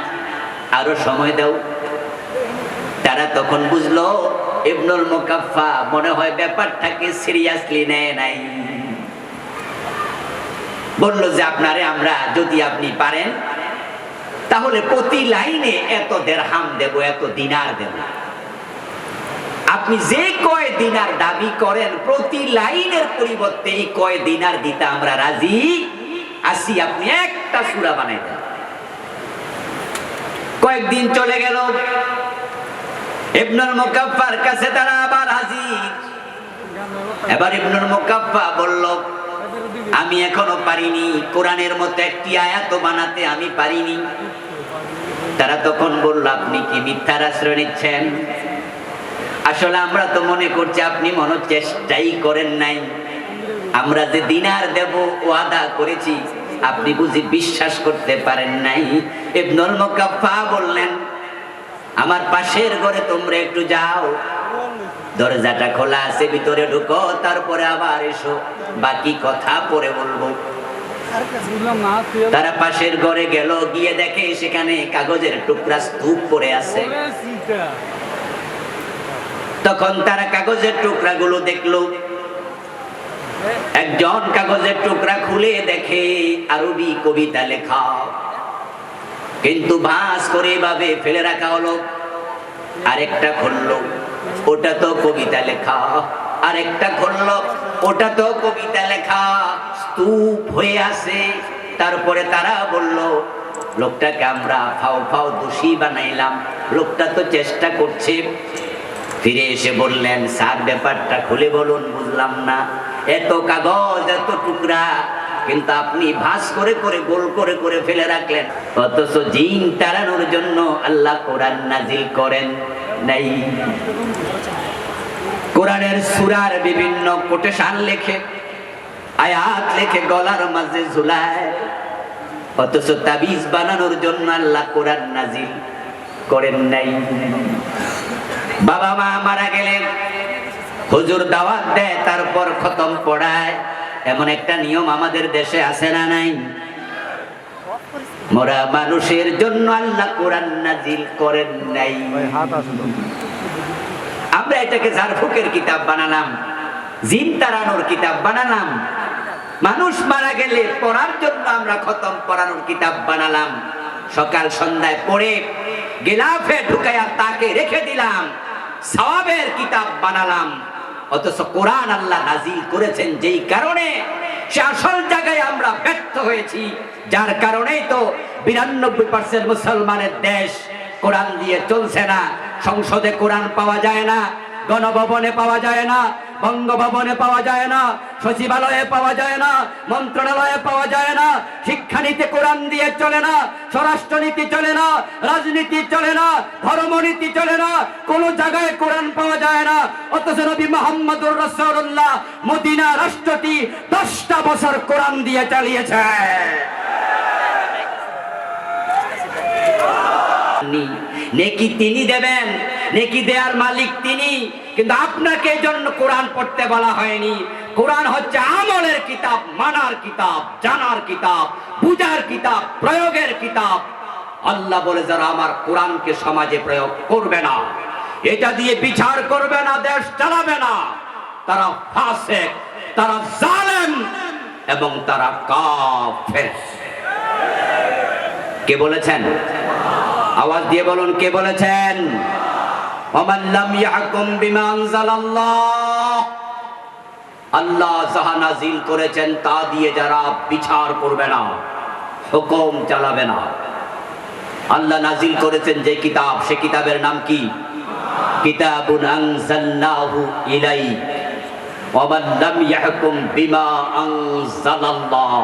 Speaker 1: আরো সময় দাও। তারা তখন বুঝলো ইবনুল মুকাফফা মনে হয় ব্যাপারটাকে সিরিয়াসলি নেয় নাই। বলল যে আপনারে আমরা, যদি আপনি পারেন তাহলে প্রতি লাইনে এত দিরহাম দেব, এত দিনার দেব। আপনি যে কয় দিনার দাবি করেন, প্রতি লাইনের পরিবর্তে এই কয় দিনার দিতে আমরা রাজি আছি, আপনি একটা সূরা বানাই দেন। কয়েকদিন চলে গেল, ইবনুল মুকাফফার কাছে তারা আবার হাজির। এবার ইবনুল মুকাফফা বলল, আমি এখনো পারিনি, কোরআনের মতো একটি আয়াত বানাতে আমি পারিনি। তারা তখন বলল, আপনি কি মিথ্যার আশ্রয় নিচ্ছেন? আসলে আমরা তো মনে করছি আপনি মনে চেষ্টাই করেন নাই। আমরা যে দিনার দেব ওয়াদা করেছি, আপনি বুঝি বিশ্বাস করতে পারেন নাই। ইবনুল মুকাফফা বললেন, আমার পাশের ঘরে তোমরা একটু যাও, দরজাটা খোলা আছে, ভিতরে ঢুকো, তারপরে আবার এসো, বাকি কথা পরে বলবো। তারা পাশের ঘরে গেল, গিয়ে দেখে সেখানে কাগজের টুকরা স্তূপ পড়ে আছে। তখন তারা কাগজের টুকরাগুলো দেখলো। একজন কাগজের টুকরা খুলে দেখে আরবি কবিতা লেখা, কিন্তু ভাঁজ করে এভাবে ফেলে রাখা হলো। আরেকটা খুললো, ওটা তো কবিতা লেখা। আরেকটা খুললো, ওটা তো কবিতা লেখা, স্তূপ হয়ে আছে। তারপরে তারা বলল, লোকটাকে আমরা ফাও ফাও দোষী বানাইলাম, লোকটা তো চেষ্টা করছে। ফিরে এসে বললেন, স্যার ব্যাপারটা খুলে বলুন, বুঝলাম না, এত কাগজ, এত টুকরা, কিন্তু আপনি ভাঁজ করে করে গোল করে করে ফেলে রাখলেন। অথচ জিন তাড়ানোর জন্য আল্লাহ কোরআন নাজিল করেন নাই। কোরআনের সূরার বিভিন্ন কোটেশন লেখে, আয়াত লেখে গলার মাঝে ঝুলায়, অথচ তাবিজ বানানোর জন্য আল্লাহ কোরআন নাজিল করেন নাই। বাবা মা মারা গেলে হুজুর দাওয়াত দেয়, তারপর খতম পড়ায়। এমন একটা নিয়ম আমাদের দেশে আছে না নাই? মোরা মানুষের জন্য আল্লাহ কোরআন নাজিল করেন নাই। আমরা এটাকে ঝাড়ফুঁকের কিতাব বানালাম, জিন তাড়ানোর কিতাব বানালাম। মানুষ মারা গেলে পড়ার জন্য আমরা খতম পড়ানোর কিতাব বানালাম। সকাল সন্ধ্যায় পড়ে গিলাফে ঢুকাইয়া তাকে রেখে দিলাম, সওয়াবের কিতাব বানালাম। অথচ কোরআন আল্লাহ নাজিল করেছেন যেই কারণে, সে আসল জায়গায় আমরা ব্যর্থ হয়েছি। যার কারণেই তো 92% মুসলমানের দেশ কোরআন দিয়ে চলছে না। সংসদে কোরআন পাওয়া যায় না, গণভবনে পাওয়া যায় না, বঙ্গভবনে পাওয়া যায় না, সচিবালয়ে পাওয়া যায় না, মন্ত্রণালয়ে পাওয়া যায় না। শিক্ষানীতি কোরআন দিয়ে চলে না, স্বরাষ্ট্রনীতি চলে না, রাজনীতি চলে না, ধর্মনীতি চলে না, কোন জায়গায় কোরআন পাওয়া যায় না। অথচ নবী মুহাম্মদুর রাসূলুল্লাহ মদিনা রাষ্ট্রটি 10টা বছর কোরআন দিয়ে চালিয়েছে। নেকি তিনি দেবেন, নেকি দেয়ার মালিক তিনি, কিন্তু আপনাকে এই জন্য কোরআন পড়তে বলা হয়নি। কোরআন হচ্ছে আমলের কিতাব, মানার কিতাব, জানার কিতাব, বুঝার কিতাব, প্রয়োগের কিতাব। আল্লাহ বলে, যারা আমার কোরআনকে সমাজে প্রয়োগ করবে না, এটা দিয়ে বিচার করবে না, দেশ চালাবে না, তারা ফাসিক, তারা জালেম এবং তারা কাফের। কে বলেছেন? আওয়াজ দিয়ে বলুন, কে বলেছেন? ওমান লাম ইয়াহকুম বিমা আনজালাল্লাহ, আল্লাহ যাহা নাজিল করেছেন তা দিয়ে যারা বিচার করবে না, হুকুম চালাবে না। আল্লাহ নাজিল করেছেন যে কিতাব, সে কিতাবের নাম কি? কিতাবুন আনজালনাহু ইলাইক ওমান লাম ইয়াহকুম বিমা আনজালাল্লাহ।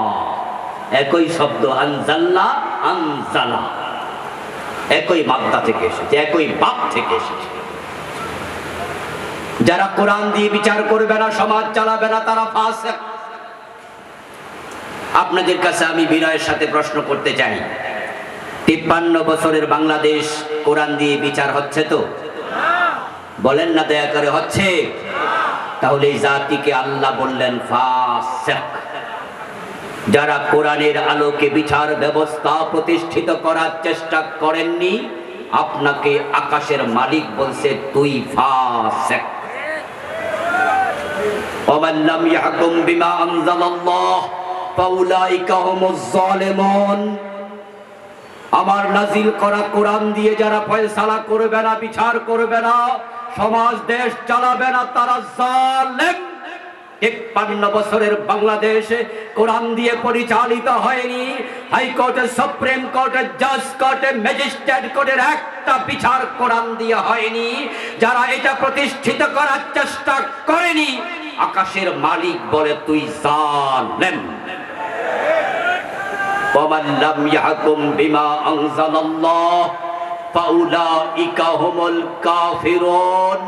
Speaker 1: একই শব্দ, আনজালনা, আনজালা, একই মাদ্দা থেকে এসেছে, একই বাপ থেকে এসেছে। যারা কোরআন দিয়ে বিচার করবে না, সমাজ চালাবে না, তারা ফাসিক। আপনাদের কাছে আমি বিনয়ের সাথে প্রশ্ন করতে চাই, 53 বছরের বাংলাদেশ কোরআন দিয়ে বিচার হচ্ছে তো? বলেন না দয়া করে, হচ্ছে? তাহলে এই জাতিকে আল্লাহ বললেন ফাসিক। যারা কোরআনের আলোকে বিচার ব্যবস্থা প্রতিষ্ঠিত করার চেষ্টা করেননি, আপনাকে আকাশের মালিক বলছে তুই ফাসিক। ওমান লাম ইয়াহকুম বিমা আনজালাল্লাহ ফাউলাইকা হুমুজ জালিমুন। আমার নাজিল করা কোরআন দিয়ে যারা ফয়সালা করবে না, বিচার করবে না, সমাজ দেশ চালাবে না, তারা জালেম। 53 বছরের বাংলাদেশে কোরআন দিয়ে পরিচালিত হয়নি। হাইকোর্টে, সুপ্রিম কোর্টে, জাজ কোর্টে, ম্যাজিস্ট্রেট কোর্টের একটা বিচার কোরআন দিয়ে হয়নি। যারা এটা প্রতিষ্ঠিত করার চেষ্টা করেনি, আকাশের মালিক বলে তুই জালেম। ওমান লাম ইয়াহকুম বিমা আনজালাল্লাহ ফাউলাইকা হুমুল কাফিরুন।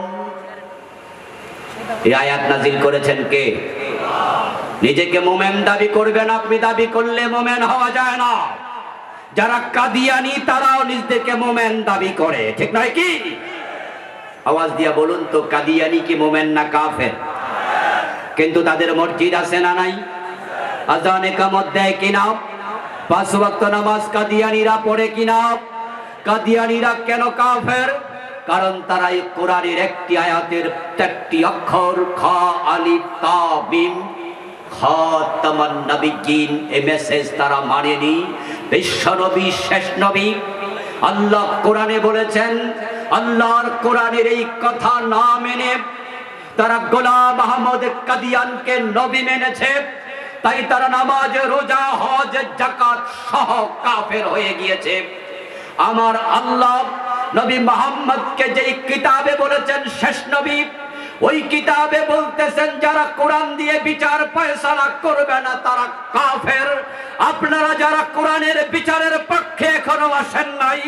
Speaker 1: এই আয়াত নাজিল করেছেন কে? নিজেকে মুমিন দাবি করবেন, আপনি দাবি করলে মুমিন হওয়া যায় না। যারা কাদিয়ানি তারাও নিজেদেরকে মুমিন দাবি করে, ঠিক নয় কি? আওয়াজ দিয়া বলুন তো, কাদিয়ানি কি মোমেন না কাফের? কিন্তু তাদের মসজিদ আছে না নাই? আজান ইকামত দেয় কিনা? 5 ওয়াক্ত নামাজ কাদিয়ানিরা পড়ে কিনা? কাদিয়ানিরা কেন কাফের? কারণ তারা এই কোরআনের একটি আয়াতের 4টি অক্ষর খা আলিফ তা মিম খাতামান নবিয়্যিন, এই মেসেজ তারা মানেনি। বিশ্ব নবী, শেষ নবী। আল্লাহ কোরআনে বলেছেন, আল্লাহর কোরআনের এই কথা না মেনে তারা গোলাম আহমদ কাদিয়ানকে নবী মেনেছে। তাই তারা নামাজ, রোজা, হজ, যাকাত সহ কাফের হয়ে গিয়েছে। আমার আল্লাহ নবী মুহাম্মদকে যেই কিতাবে বলেছেন শেষ নবী, ওই কিতাবে বলতেছেন যারা কোরআন দিয়ে বিচার ফয়সালা করবে না তারা কাফের। আপনারা যারা কোরআনের বিচারের পক্ষে এখনো আসেন নাই,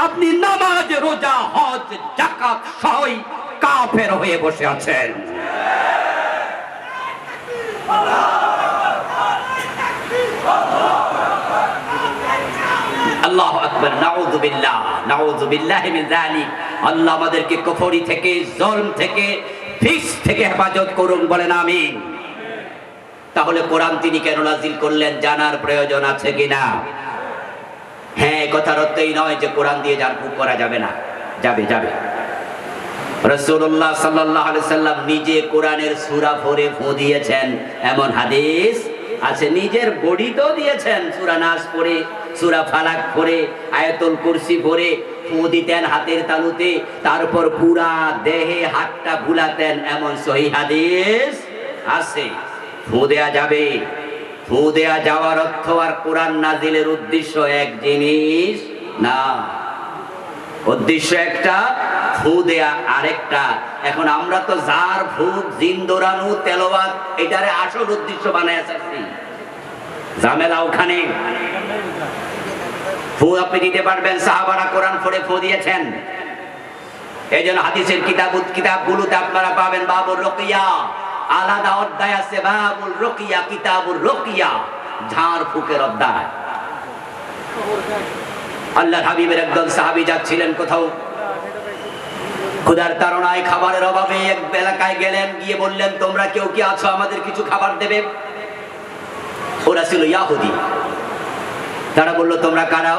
Speaker 1: আপনি নামাজ, রোজা, হজ, যাকাত সহই কাফের হয়ে বসে আছেন। আল্লাহু আকবার, নাউযু বিল্লাহ, নাউযু বিল্লাহি মিন যালিক। আল্লাহ আমাদেরকে কুফরি থেকে, জুলম থেকে, ফিস্ক থেকে হেফাজত করুন, বলেন আমিন। তাহলে কোরআন তিনি কেন নাযিল করলেন জানার প্রয়োজন আছে কিনা? হ্যাঁ, কথার অর্থই নয় যে কোরআন দিয়ে জারফুক করা যাবে না, যাবে যাবে। রাসূলুল্লাহ সাল্লাল্লাহু আলাইহি সাল্লাম নিজে কোরআনের সূরা পড়ে ফু দিয়েছেন, এমন হাদিস আছে। নিজের বডি তো দিয়েছেন, সূরা নাস পড়ে, সূরা ফালাক পড়ে, আয়াতুল কুরসি পড়ে ফু দিতেন হাতের তালুতে, তারপর পুরা দেহে হাতটা বুলাতেন, এমন সহিহ হাদিস আছে। ফু দেয়া যাবে। ফু দেয়া যাওয়ার অর্থ আর কোরআন নাজিলের উদ্দেশ্য এক জিনিস না। উদ্দেশ্য একটা, ফু দেয়া আরেকটা। এখন আমরা তো জার ফুক, জিন দৌড়ানো, তেলাওয়াত এটারে আসল উদ্দেশ্য বানায় আছি। ঝামেলা ওখানে। ফু আপনি দিতে পারবেন, সাহাবারা কোরআন পড়ে ফু দিয়েছেন। এইজন্য হাদিসের কিতাবগুলোতে আপনারা পাবেন বাবুর রুকিয়া, আলাদা অধ্যায় আছে, বাবুল রুকিয়া, কিতাবুর রুকিয়া, ঝাড় ফুকের অধ্যায়। আল্লাহর হাবিবের একদল সাহাবী যাচ্ছিলেন কোথাও, ক্ষুধার তাড়নায়, খাবারের অভাবে এক এলাকায় গেলেন, গিয়ে বললেন তোমরা কেউ কি আছো, আমাদের কিছু খাবার দেবে? ওরা ছিল ইহুদি। তারা বলল তোমরা কারা?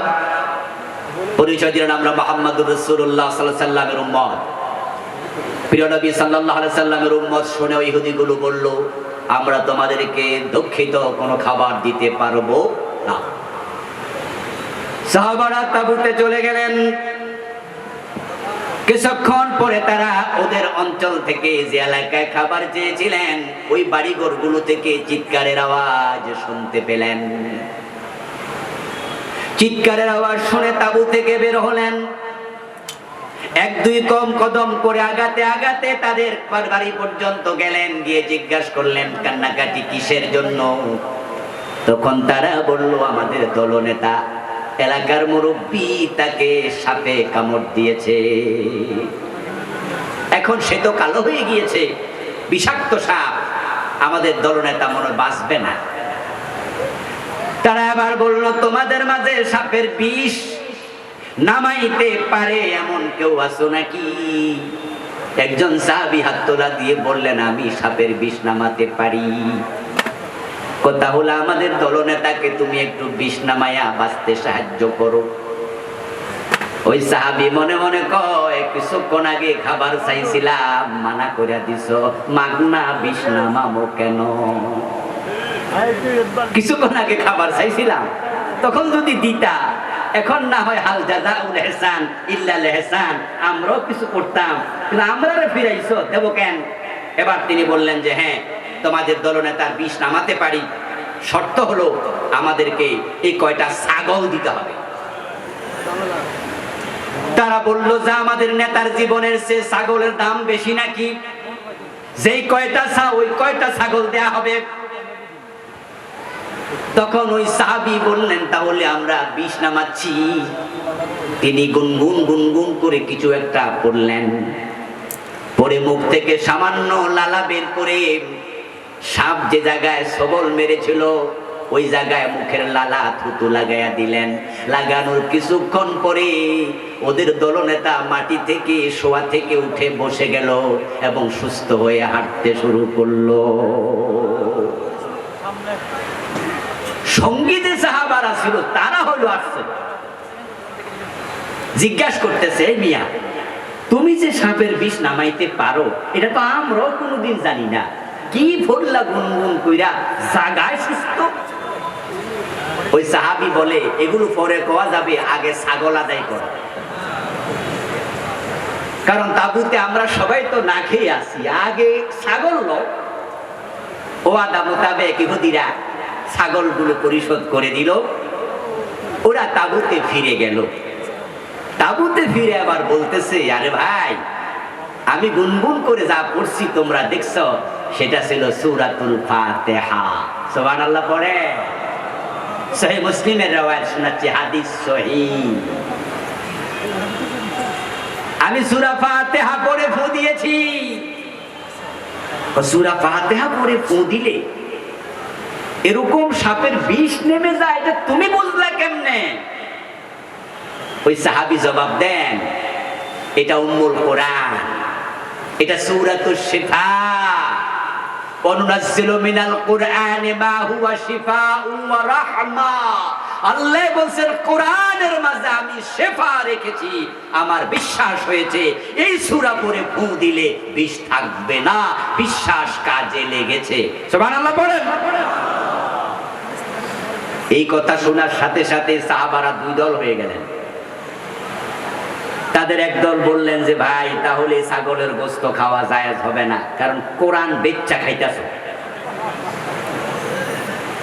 Speaker 1: পরিচয় দিলেন আমরা মুহাম্মদুর রাসূলুল্লাহ সাল্লাল্লাহু আলাইহি সাল্লামের উম্মত। প্রিয় নবী সাল্লাল্লাহু আলাইহি সাল্লামের উম্মত শুনে ইহুদিগুলো বলল আমরা তোমাদেরকে দুঃখিত কোনো খাবার দিতে পারবো না। সাহাবারা তাঁবুতে চলে গেলেন। কিছুক্ষণ পরে তারা ওদের অঞ্চল থেকে যে এলাকায় খাবার চেয়েছিলেন ওই বাড়িঘরগুলো থেকে চিৎকারের আওয়াজ শুনতে পেলেন। চিৎকারের আওয়াজ শুনে তাঁবু থেকে বের হলেন। 1-2 কদম করে আগাতে আগাতে তাদের বাড়ি পর্যন্ত গেলেন। গিয়ে জিজ্ঞাসা করলেন কান্নাকাটি কিসের জন্য? তখন তারা বলল আমাদের দলনেতা, এলাকার মুরব্বী, তাকে সাপে কামড় দিয়েছে। এখন সে তো কালো হয়ে গিয়েছে, বিষাক্ত সাপ, আমাদের দলনেতা মনে বাঁচবে না। তারা আবার বলল তোমাদের মাঝে সাপের বিষ নামাইতে পারে এমন কেউ আছো নাকি? একজন সাহাবী হাত তোলা দিয়ে বললেন আমি সাপের বিষ নামাতে পারি। কথা হলো আমাদের দলনেতাকে তুমি একটু বিষ নামায়া বাঁচতে সাহায্য করো। ওই সাহাবী মনে মনে কয় কিছুক্ষণ আগে খাবার চাইছিলাম, মানা করে দিছো, মাগনা বিষ নামাবো কেন? কিছুক্ষণ আগে খাবার চাইছিলাম, তখন যদি দিতা, এখন না হয় হাল জাযাউল ইহসান ইল্লাল ইহসান, আমরাও কিছু করতাম, কিন্তু আমরা ফিরাইছো, দেবো কেন? এবার তিনি বললেন যে হ্যাঁ তোমাদের দলনেতার বিষ নামাতে পারি, শর্ত হলো আমাদেরকে এই কয়টা ছাগল দিতে হবে। তারা বলল যে আমাদের নেতার জীবনের চেয়ে ছাগলের দাম বেশি নাকি? যেই কয়টা ওই কয়টা ছাগল দেয়া হবে। তখন ওই সাহাবী বললেন তাহলে আমরা বিষ নামাচ্ছি। তিনি গুনগুন গুনগুন করে কিছু একটা বললেন, পরে মুখ থেকে সামান্য লালা বের করে সাপ যে জায়গায় সবল মেরেছিল ওই জায়গায় মুখের লালা থুতু লাগাইয়া দিলেন। লাগানোর কিছুক্ষণ পরে ওদের দলনেতা মাটি থেকে শোয়া থেকে উঠে বসে গেল এবং সুস্থ হয়ে হাঁটতে শুরু করলো। সঙ্গী যে সাহাবারা ছিল তারা হলো আসছে, জিজ্ঞাসা করতেছে, মিয়া তুমি যে সাপের বিষ নামাইতে পারো এটা তো আমরাও কোনোদিন জানি না, কি ভরলা গুনগুন কইরা জাগায় সুস্থ? ওই সাহাবী বলে, এগুলো পরে কোয়া যাবে, আগে ছাগল আদায় করো। কারণ তাবুতে আমরা সবাই তো না খেয়ে আসি, আগে ছাগল লো। ও আদা মোতাবেক ইহুদিরা ছাগলগুলো পরিশোধ করে দিল। ওরা তাবুতে ফিরে গেল। তাবুতে ফিরে আবার বলতেছে, আরে ভাই আমি গুনগুন করে যা পড়ছি তোমরা দেখছো, সেটা ছিল সূরাতুল ফাতিহা। সুবহানাল্লাহ পড়ে। সহিহ মুসলিমের রওয়ায়াত শোনাচ্ছি, হাদিস সহিহ। আমি সূরা ফাতিহা পড়ে ফু দিয়েছি। সূরা ফাতিহা পড়ে ফু দিলে এরকম সাপের বিষ নেমে যায়, এটা তুমি বুঝলা কেমনে? ওই সাহাবী জবাব দেন, এটা উম্মুল কোরআন, এটা সূরাতুশ শিফা। ওয়ানুনাজ্জিলু মিনাল কোরআনি মা হুয়া শিফাউন ওয়া রাহমা। আল্লাহ বলেন কোরআনের মাঝে আমি শিফা রেখেছি। আমার বিশ্বাস হয়েছে এই সূরা পড়ে ফু দিলে বিষ থাকবে না, বিশ্বাস কাজে লেগেছে। সুবহানাল্লাহ পড়েন। এই কথা শোনার সাথে সাথে সাহাবারা দুই দল হয়ে গেলেন। তাদের একদল বললেন যে ভাই তাহলে ছাগলের গোশত খাওয়া জায়েজ হবে না, কারণ কোরআন বেচ্চা খাইতাছো।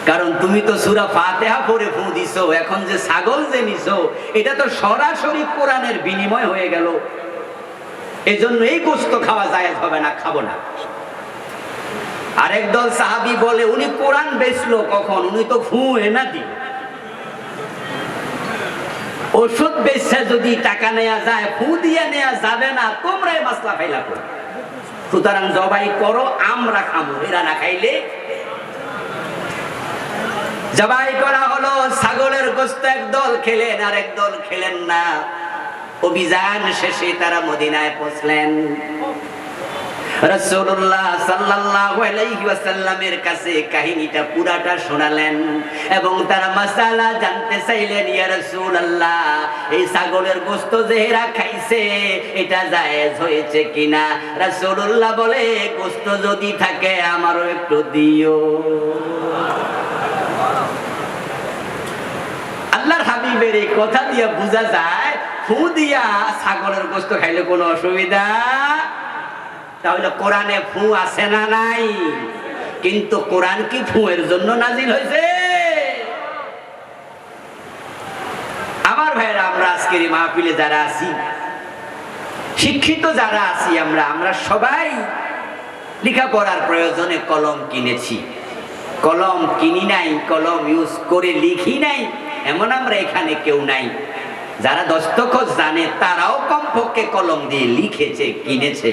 Speaker 1: কারণ তুমি তো সূরা ফাতিহা পড়ে ফু দিছো, এখন যে ছাগল যে নিছো এটা তো সরাসরি কোরআনের বিনিময় হয়ে গেল, এজন্য এই গোশত খাওয়া জায়েজ হবে না, খাবো না। আরেক দল সাহাবী বলে, উনি কোরআন বেচলো কখন? উনি তো ফু এনা দিল। ওষুধ বেচা যদি টাকা নেওয়া যায়, ফু দিয়ে নেওয়া যাবে না, তোমরাই মাসলা ফাইলা করো। সুতরাং জবাই করো, আমরা খাবো, এরা না খাইলে। জবাই করা হলো, ছাগলের গোশত একদল খেলেন আর একদল খেলেন না। অভিযান শেষে তারা মদিনায় পৌঁছলেন। রাসূলুল্লাহ সাল্লাল্লাহু আলাইহি ওয়াসাল্লামের কাছে কাহিনীটা পুরাটা শোনালেন এবং তারা মাসালা জানতে চাইলেন, ইয়া রাসূলুল্লাহ এই ছাগলের গোশত যে এরা খাইছে এটা জায়েজ হয়েছে কিনা? রাসূলুল্লাহ বলে, গোশত যদি থাকে আমারও একটু দিও। আল্লাহর হাবিবের এই কথা দিয়ে বোঝা যায় ফু দিয়া ছাগলের গোশত খাইলে কোনো অসুবিধা। তাহলে কোরআনে ফু আছে না নাই? কিন্তু কোরআন কি ফু এর জন্য নাজিল হয়েছে? আমার ভাইরা, আমরা আজকের মাহফিলে যারা আছি, শিক্ষিত যারা আছি, আমরা সবাই লেখাপড়ার প্রয়োজনে কলম কিনেছি। কলম কিনি নাই, কলম ইউজ করে লিখি নাই এমন আমরা এখানে কেউ নাই। যারা দস্তখত জানে তারাও কমপক্ষে কলম দিয়ে লিখেছে, কিনেছে।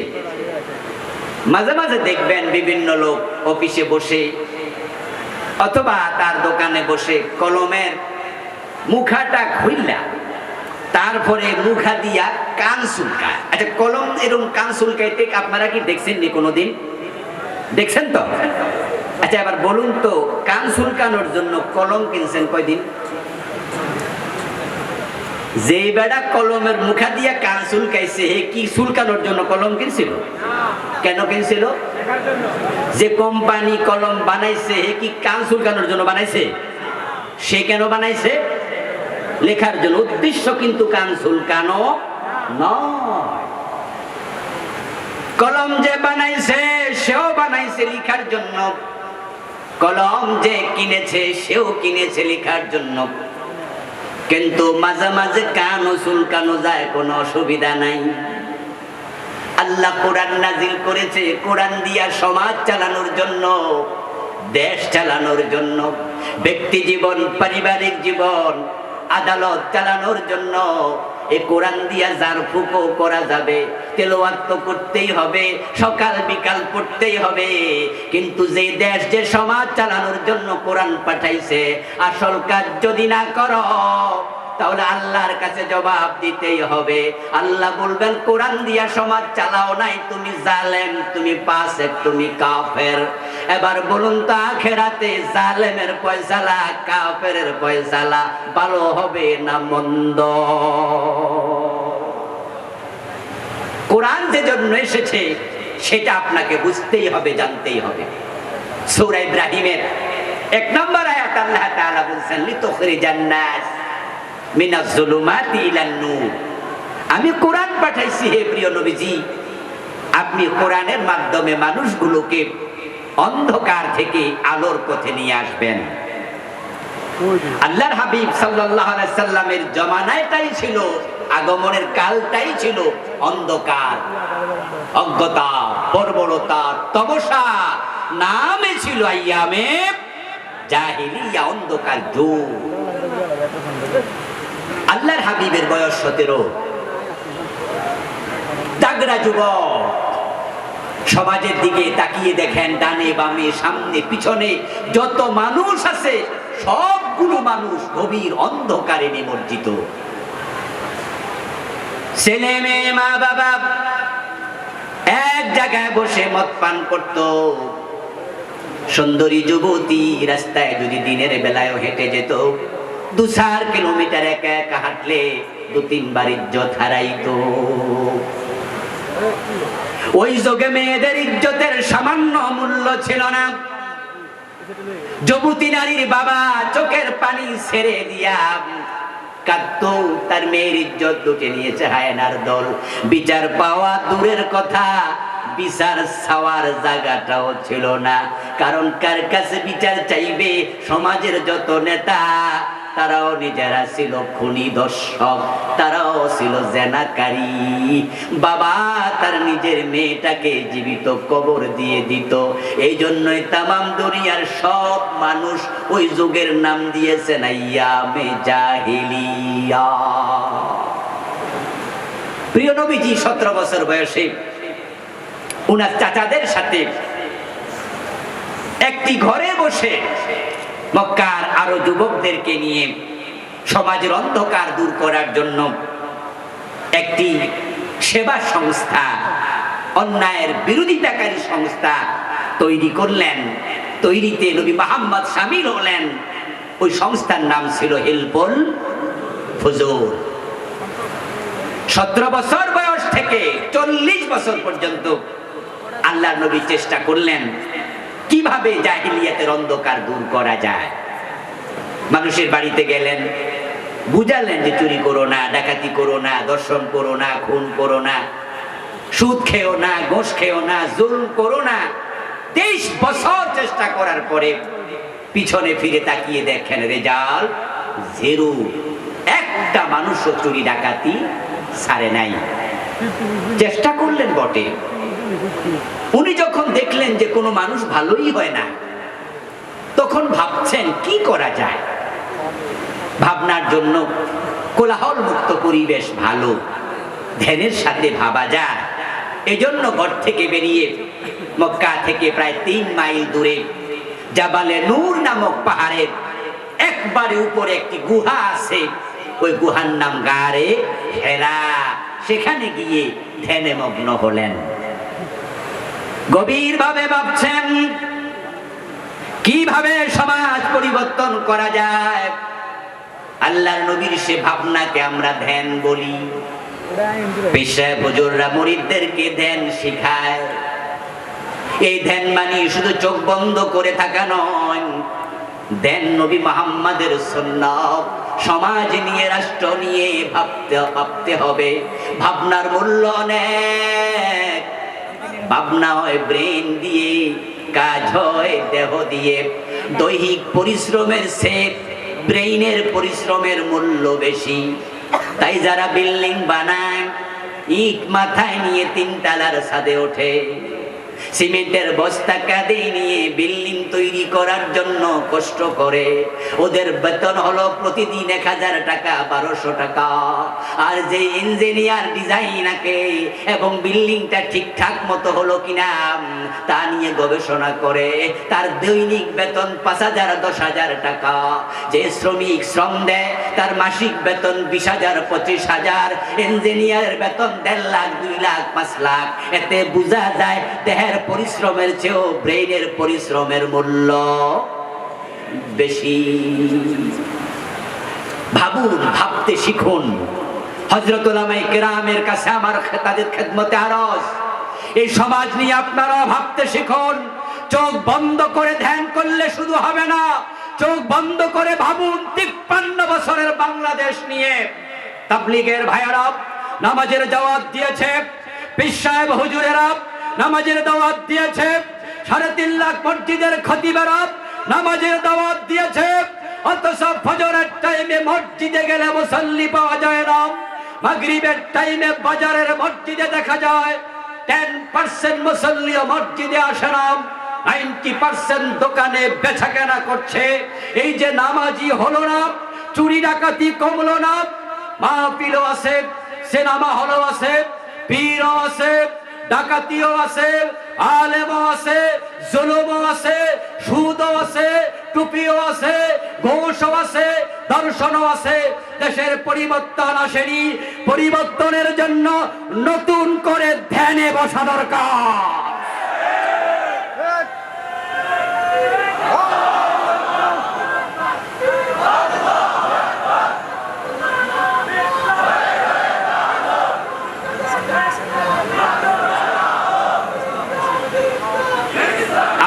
Speaker 1: মাঝে মাঝে দেখবেন বিভিন্ন লোক অফিসে বসে অথবা তার দোকানে বসে কলমের মুখাটা খুললা তারপরে মুখা দিয়া কান চুলকায়। আচ্ছা, কলম এরকম কান চুলকাইতে আপনারা কি দেখছেন নি কোনোদিন? দেখছেন তো? আচ্ছা, এবার বলুন তো, কান চুলকানোর জন্য কলম কিনছেন কয়দিন? যে বেড়া কলমের মুখা দিয়া কান চুলকাইছে, হে কি চুলকানোর জন্য কলম কিনছিল? কেন কিনছিল? যে কোম্পানি কলম বানাইছে, হে কি কান চুলকানোর জন্য বানাইছে? সে কেন বানাইছে? লেখার জন্য। উদ্দেশ্য কিন্তু কান চুলকানো নয়। কলম যে বানাইছে সেও বানাইছে লেখার জন্য, কলম যে কিনেছে সেও কিনেছে লেখার জন্য। কিন্তু মাঝে মাঝে কানও চুলকানো যায়, কোনো অসুবিধা নাই। আল্লাহ কোরআন নাজিল করেছে কোরআন দিয়া সমাজ চালানোর জন্য, দেশ চালানোর জন্য, ব্যক্তি জীবন, পারিবারিক জীবন, আদালত চালানোর জন্য। এই কোরআন দিয়া জারফুকও করা যাবে, তেলাওয়াত তো করতেই হবে, সকাল বিকাল পড়তেই হবে। কিন্তু যে দেশ, যে সমাজ চালানোর জন্য কোরআন পাঠাইছে, আসল কাজ যদি না করো তাহলে আল্লাহর কাছে জবাব দিতেই হবে। আল্লাহ বলবেন কোরআন দিয়া সমাজ চালাও নাই, তুমি জালেম, তুমি ফাসিক, তুমি কাফের। এবার বলুন তো আখিরাতে জালেমের ফয়সালা, কাফেরের ফয়সালা ভালো হবে না মন্দ? কোরআন যে জন্য এসেছে সেটা আপনাকে বুঝতেই হবে, জানতেই হবে। সূরা ইব্রাহিমের 1 নম্বর আয়াত আল্লাহ তাআলা বলেন লিতুখরিজান নাস মিনাজ যুলুমাতি ইলান নূর। আমি কোরআন পাঠাইছি হে প্রিয় নবীজি, আপনি কোরআনের মাধ্যমে মানুষগুলোকে অন্ধকার থেকে আলোর পথে নিয়ে আসবেন। আল্লাহর হাবিব সাল্লাল্লাহু আলাইহি সাল্লামের জমানাটাই ছিল, আগমনের কালটাই ছিল অন্ধকার, অজ্ঞতা, বর্বরতা, তমসা, নামে ছিল আইয়ামে জাহিলিয়া, অন্ধকার যুগ। আল্লাহর হাবিবের বয়স 17, তাগড়া যুবক। সমাজের দিকে তাকিয়ে দেখেন, ডানে বামে সামনে পিছনে যত মানুষ আছে সবগুলো মানুষ গভীর অন্ধকারে নিমজ্জিত। ছেলে মেয়ে মা বাবা এক জায়গায় বসে মদ পান করত। সুন্দরী যুবতী রাস্তায় যদি দিনের বেলায় হেঁটে যেত, 2-4 কিলোমিটার একা একা হাঁটলে 2-3 বার ইজ্জত হারাইতো। ওই যুগে মেয়েদের ইজ্জতের সামান্য মূল্য ছিল না। যুবতী নারীর বাবা চোখের পানি ছেড়ে দিয়া কাঁদতো, তার মেয়ের ইজ্জত লুটে নিয়েছে হায়নার দল। বিচার পাওয়া দূরের কথা, বিচার চাওয়ার জায়গাটাও ছিল না। কারণ কার কাছে বিচার চাইবে? সমাজের যত নেতা তারাও নিজেরা ছিল খুনি দর্শক, তারাও ছিল জেনাকারী। বাবা তার নিজের মেয়েটাকে জীবিত কবর দিয়ে দিত। এই জন্যই তামাম দুনিয়ার সব মানুষ ওই যুগের নাম দিয়েছেন আইয়ামে জাহিলিয়া। প্রিয় নবীজি 17 বছর বয়সে উনার চাচাদের সাথে একটি ঘরে বসে মক্কার আরো যুবকদেরকে নিয়ে সমাজের অন্ধকার দূর করার জন্য একটি সেবা সংস্থা, অন্যায়ের বিরোধিতাকারী সংস্থা তৈরি করলেন। তৈরিতে নবী মুহাম্মদ শামিল হলেন। ওই সংস্থার নাম ছিল হিলফুল ফুজুর। 17 বছর বয়স থেকে 40 বছর পর্যন্ত আল্লাহর নবী চেষ্টা করলেন কিভাবে জাহিলিয়াতের অন্ধকার দূর করা যায়। মানুষের বাড়িতে গেলেন, বুঝালেন যে চুরি করো না, ডাকাতি করো না, দর্শন করো না, খুন করো না, সুদ খেও না, ঘুষ খেও না, জুলুম করো না। 23 বছর চেষ্টা করার পরে পিছনে ফিরে তাকিয়ে দেখেন রেজাল্ট 0। একটা মানুষও চুরি ডাকাতি ছাড়ে নাই। চেষ্টা করলেন বটে। উনি যখন দেখলেন যে কোনো মানুষ ভালোই হয় না, তখন ভাবছেন কি করা যায়। ভাবনার জন্য কোলাহল মুক্ত পরিবেশ ভালো, ধ্যানের সাথে ভাবা যায়। এজন্য ঘর থেকে বেরিয়ে মক্কা থেকে প্রায় 3 মাইল দূরে জাবালে নূর নামক পাহাড়ের একবারে উপরে একটি গুহা আছে। ওই গুহার নাম গারে হেরা। সেখানে গিয়ে ধ্যানে মগ্ন হলেন। গভীর ভাবে ভাবছেন কিভাবে সমাজ পরিবর্তন করা যায়। আল্লাহর নবীর সে ভাবনাকে আমরা ধ্যান বলি। পেশা হুজুররা মুরিদদেরকে ধ্যান শেখায়। এই ধ্যান মানে শুধু চোখ বন্ধ করে থাকা নয়, ধ্যান নবী মুহাম্মাদের সুন্নাত। সমাজ নিয়ে, রাষ্ট্র নিয়ে ভাবতে হবে। ভাবনার মূল্য অনেক। ভাবনা হয় ব্রেন দিয়ে, কাজ হয় দেহ দিয়ে। দৈহিক পরিশ্রমের চেয়ে ব্রেইনের পরিশ্রমের মূল্য বেশি। তাই যারা বিল্ডিং বানায়, ইট মাথায় নিয়ে 3 তলার ছাদে ওঠে, সিমেন্টের বস্তা কাঁধে নিয়ে বিল্ডিং তৈরি করার জন্য কষ্ট করে। ওদের বেতন হলো প্রতিদিন 1000 টাকা, 1200 টাকা। আর যে ইঞ্জিনিয়ার ডিজাইনাকে এবং বিল্ডিংটা ঠিকঠাক মতো হলো কিনা তা নিয়ে গবেষণা করে, তার দৈনিক বেতন 5000, 10,000 টাকা। যে শ্রমিক শ্রম দেয় তার মাসিক বেতন 20,000, 25,000। ইঞ্জিনিয়ারের বেতন 1.5 লাখ, 2 লাখ, 5 লাখ। এতে বোঝা যায় দেহের পরিশ্রমের চেয়েও ব্রেইনের পরিশ্রমের মূল্য বেশি। ভাবুন, ভাবতে শিখুন। হযরত উলামায়ে কেরামের কাছে আমার তাদের খেদমতে আরজ, এই সমাজ নিয়ে আপনারা ভাবতে শিখুন। চোখ বন্ধ করে ধ্যান করলে শুধু হবে না, চোখ বন্ধ করে ভাবুন 53 বছরের বাংলাদেশ নিয়ে। তাবলীগের ভাইয়েরা নামাজের দাওয়াত দিয়েছে, পীর সাহেব হুজুরেরা নামাজের দাওয়াত দিয়েছে, 3.5 লাখ মসজিদের খতিবেরা নামাজের দাওয়াত দিয়েছে। অথচ ফজরের টাইমে মসজিদে গেলে মুসল্লি পাওয়া যায় না। মাগরিবের টাইমে বাজারের মসজিদে দেখা যায় 10% মুসল্লিও মসজিদে আসে না, 90% দোকানে বেচাকেনা করছে। এই যে নামাজি হলো না, চুরি ডাকাতি কমলো না, মাহফিলও আছে, সিনেমা হলও আছে, পীরও আছে, ডাকাতিও আছে, আলেমও আছে, জুলুমও আছে, সুদও আছে, টুপিও আছে, ঘোষও আছে, দর্শনও আছে। দেশের পরিবর্তন আসেনি, পরিবর্তনের জন্য নতুন করে ধ্যানে বসা দরকার।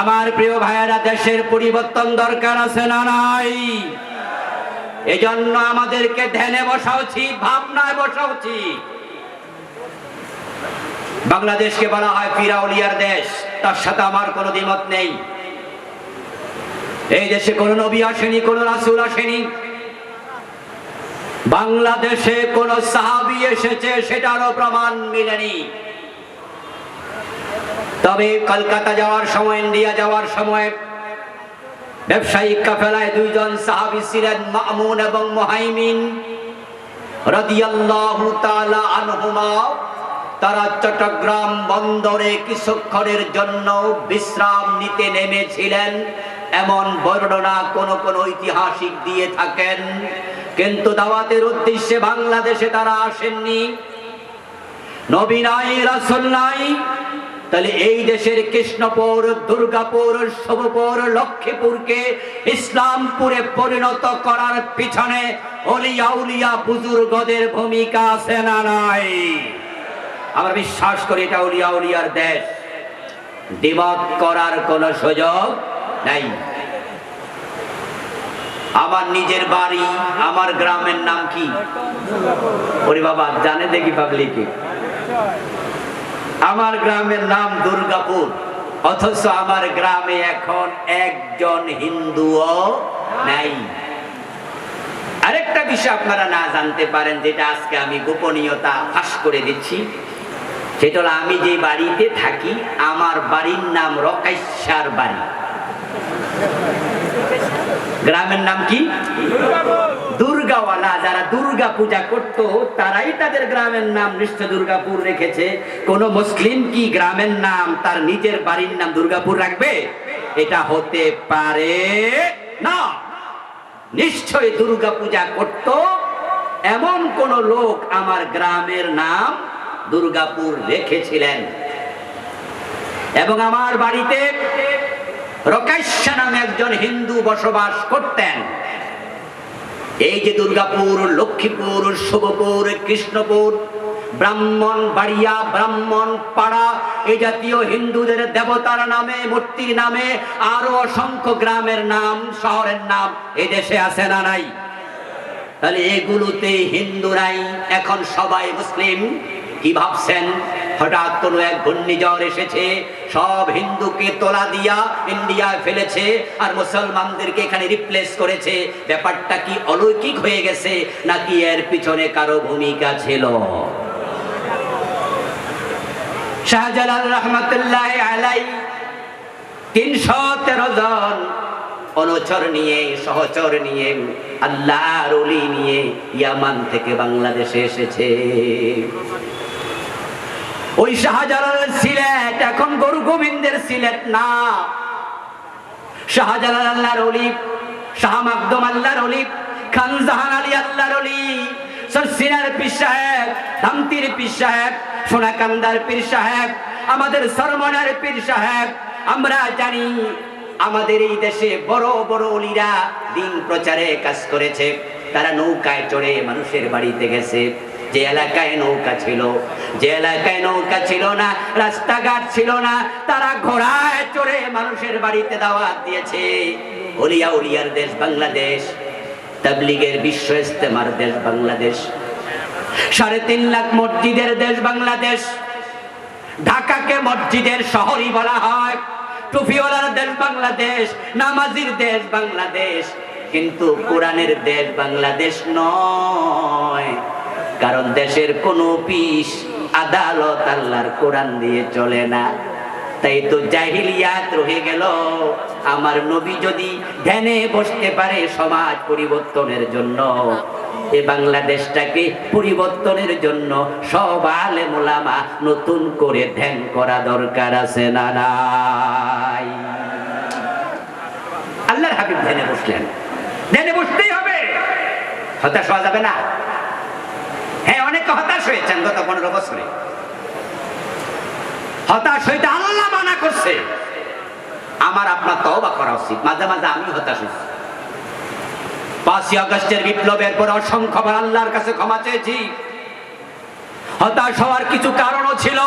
Speaker 1: আমার প্রিয় ভাইয়েরা, দেশের পরিবর্তন দরকার আছে না নাই? এজন্য আমাদেরকে ধ্যানে বসা উচিত, ভাবনায় বসা উচিত। বাংলাদেশকে বলা হয় ফিরাউলিয়ার দেশ, তার সাথে আমার কোনো দ্বিমত নেই। এই দেশে কোনো নবী আসেনি, কোনো রাসূল আসেনি। বাংলাদেশে কোন সাহাবী এসেছে সেটারও প্রমাণ মিলেনি। তবে কলকাতা যাওয়ার সময়, ইন্ডিয়া যাওয়ার সময় ব্যবসায়িক কাফেলায় 2 জন সাহাবী ছিলেন, মামুন এবং মুহাইমিন রাদিয়াল্লাহু তাআলা আনহুমা। তারা চট্টগ্রাম বন্দরে কিছুক্ষণের জন্য বিশ্রাম নিতে নেমেছিলেন, এমন বর্ণনা কোন কোন ঐতিহাসিক দিয়ে থাকেন। কিন্তু দাওয়াতের উদ্দেশ্যে বাংলাদেশে তারা আসেননি। নবী নাই, রাসূল নাই। তাহলে এই দেশের কৃষ্ণপুর, দুর্গাপুর, শোভপুর, লক্ষ্মীপুরকে ইসলামপুরে পরিণত করার পিছনে ওলিয়া উলিয়া বুজুর্গদের ভূমিকা আছে না নাই? আমরা বিশ্বাস করি এটা ওলিয়া উলিয়ার দেশ, দ্বিমত করার কোনো সুযোগ নাই। আমার নিজের বাড়ি, আমার গ্রামের নাম কি? ওরে বাবা, জানে দেখি পাবলিকে? আমার গ্রামের নাম দুর্গাপুর, অথচ আমার গ্রামে এখন একজন হিন্দুও নাই। আরেকটা বিষয় আপনারা না জানতে পারেন, যেটা আজকে আমি গোপনীয়তা ফাঁস করে দিচ্ছি, সেটা হলো আমি যে বাড়িতে থাকি, আমার বাড়ির নাম রকাইশ্যার বাড়ি। গ্রামের নাম কি? দুর্গাওয়ালা। যারা দুর্গা পূজা করত তারাই তাদের গ্রামের নাম নিশ্চয় দুর্গাপুর রেখেছে। কোন মুসলিম কি গ্রামের নাম তার নিজের বাড়ির নাম দুর্গাপুর রাখবে? এটা হতে পারে না। নিশ্চয় দুর্গা পূজা করত এমন কোন লোক আমার গ্রামের নাম দুর্গাপুর রেখেছিলেন। এবং আমার বাড়িতে রকাইশ্যা নামে একজন হিন্দু বসবাস করতেন। এই যে দুর্গাপুর, লক্ষ্মীপুর, শুভপুর, কৃষ্ণপুর, ব্রাহ্মণবাড়িয়া, ব্রাহ্মণপাড়া, এই জাতীয় হিন্দুদের দেবতার নামে, মূর্তির নামে আরো অসংখ্য গ্রামের নাম, শহরের নাম এই দেশে আছে না নাই? তাহলে এগুলোতে হিন্দু নাই, এখন সবাই মুসলিম। কি ভাবছেন হঠাৎ কোনো এক ঘূর্ণিঝড় এসেছে, সব হিন্দুকে তোলা দিয়া ইন্ডিয়ায় ফেলেছে আর মুসলমানদেরকে এখানে রিপ্লেস করেছে? ব্যাপারটা কি অলৌকিক হয়ে গেছে, নাকি এর পিছনে কারো ভূমিকা ছিল? শাহজালাল রহমতুল্লাহ আলাইহি 313 জন অনুচর নিয়ে, সহচর নিয়ে, আল্লাহর ওলি নিয়ে ইয়ামান থেকে বাংলাদেশে এসেছে। ওই শাহজালালের সিলেট এখন গরু গোবিন্দের সিলেট না। শাহজালাল আল্লাহর ওলি, শাহ মাকদুম আল্লাহর ওলি, খান জাহান আলী আল্লাহর ওলি, সরসিনার পীর সাহেব, ধামতির পীর সাহেব, সোনাকান্দার পীর সাহেব, আমাদের সরমনার পীর সাহেব। আমরা জানি আমাদের এই দেশে বড় বড় ওলিরা দিন প্রচারে কাজ করেছে। তারা নৌকায় চড়ে মানুষের বাড়িতে গেছে। যে এলাকায় নৌকা ছিল, যে এলাকায় নৌকা ছিল না, রাস্তাঘাট ছিল না, তারা ঘোড়ায় চড়ে মানুষের বাড়িতে দাওয়াত দিয়েছে। ওলিয়া উলিয়ার দেশ বাংলাদেশ, তাবলীগের বিশ্ব ইস্তেমার দেশ বাংলাদেশ, 3.5 লাখ মসজিদের দেশ বাংলাদেশ। ঢাকাকে মসজিদের শহরই বলা হয়। টুপিওয়ালার দেশ বাংলাদেশ, নামাজির দেশ বাংলাদেশ, কিন্তু কোরআনের দেশ বাংলাদেশ নয়। কারণ দেশের কোনো অফিস আদালত আল্লাহর কোরআন দিয়ে চলে না। তাই তো জাহিলিয়াত রয়ে গেল। আমার নবী যদি ধ্যানে বসতে পারে সমাজ পরিবর্তনের জন্য, এ বাংলাদেশটাকে পরিবর্তনের জন্য সব আলেম ওলামা নতুন করে ধ্যান করা দরকার আছে না নাই? আল্লাহর হাবিব ধ্যানে বসলেন, ধ্যানে বসতেই হবে, হতাশ হওয়া যাবে না। হ্যাঁ, অনেকে হতাশ হয়েছেন গত 15 বছরে। হতাশ হইতে আল্লাহ মানা করছে। আমার আপনার তওবা করা উচিত। মাঝে মাঝে আমি হতাশ হয়েছি। 5ই আগস্টের বিপ্লবের পর অসংখ্যবার আল্লাহর কাছে ক্ষমা চেয়েছি। হতাশ হওয়ার কিছু কারণও ছিল।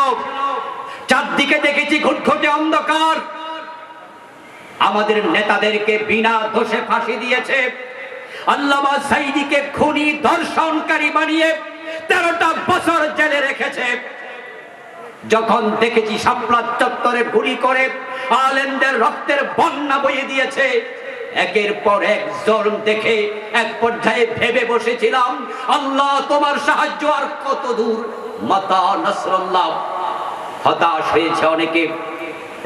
Speaker 1: চারদিকে দেখেছি ঘুটঘুটে অন্ধকার। আমাদের নেতাদেরকে বিনা দোষে ফাঁসি দিয়েছে। আল্লামা সাঈদীকে খুনি ধর্ষণকারী বানিয়ে 13টা বছর জেলে রেখেছে। যখন দেখেছি শাপলা চত্বরে গুলি করে আলেমদের রক্তের বন্যা বইয়ে দিয়েছে, একের পর এক জুলুম দেখে এক পর্যায়ে ভেবে বসেছিলাম, আল্লাহ তোমার সাহায্য আর কত দূর, মাতা নাসরুল্লাহ। হতাশ হয়েছে অনেকে।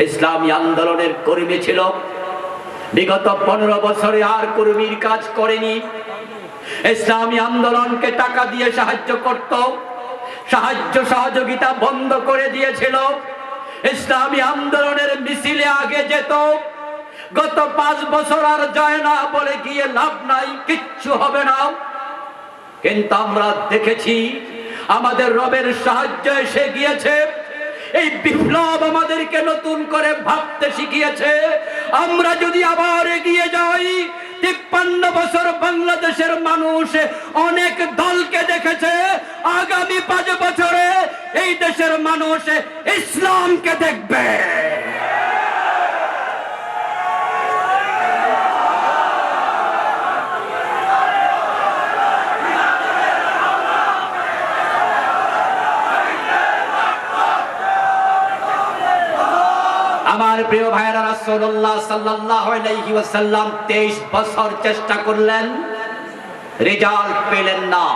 Speaker 1: ইসলামী আন্দোলনের কর্মী ছিল, বিগত 15 বছরে আর কর্মীর কাজ করেনি। ইসলামী আন্দোলনকে টাকা দিয়ে সাহায্য করত, সাহায্য সহযোগিতা বন্ধ করে দিয়েছিল। ইসলামী আন্দোলনের মিছিলে আগে যেত। গত 5 বছর আর যায় না বলে গিয়ে লাভ নাই, কিচ্ছু হবে না। কিন্তু আমরা দেখেছি আমাদের রবের সাহায্য এসে গিয়েছে। এই বিপ্লব আমাদেরকে নতুন করে ভাবতে শিখিয়েছে। আমরা যদি আবার এগিয়ে যাই, 53 বছর বাংলাদেশের মানুষ অনেক দলকে দেখেছে। আগামী 5 বছরে এই দেশের মানুষ ইসলামকে দেখবে। আমার প্রিয় ভাইরা, রাসূলুল্লাহ সাল্লাল্লাহু আলাইহি ওয়াসাল্লাম 23 বছর চেষ্টা করলেন, রেজাল্ট পেলেন না।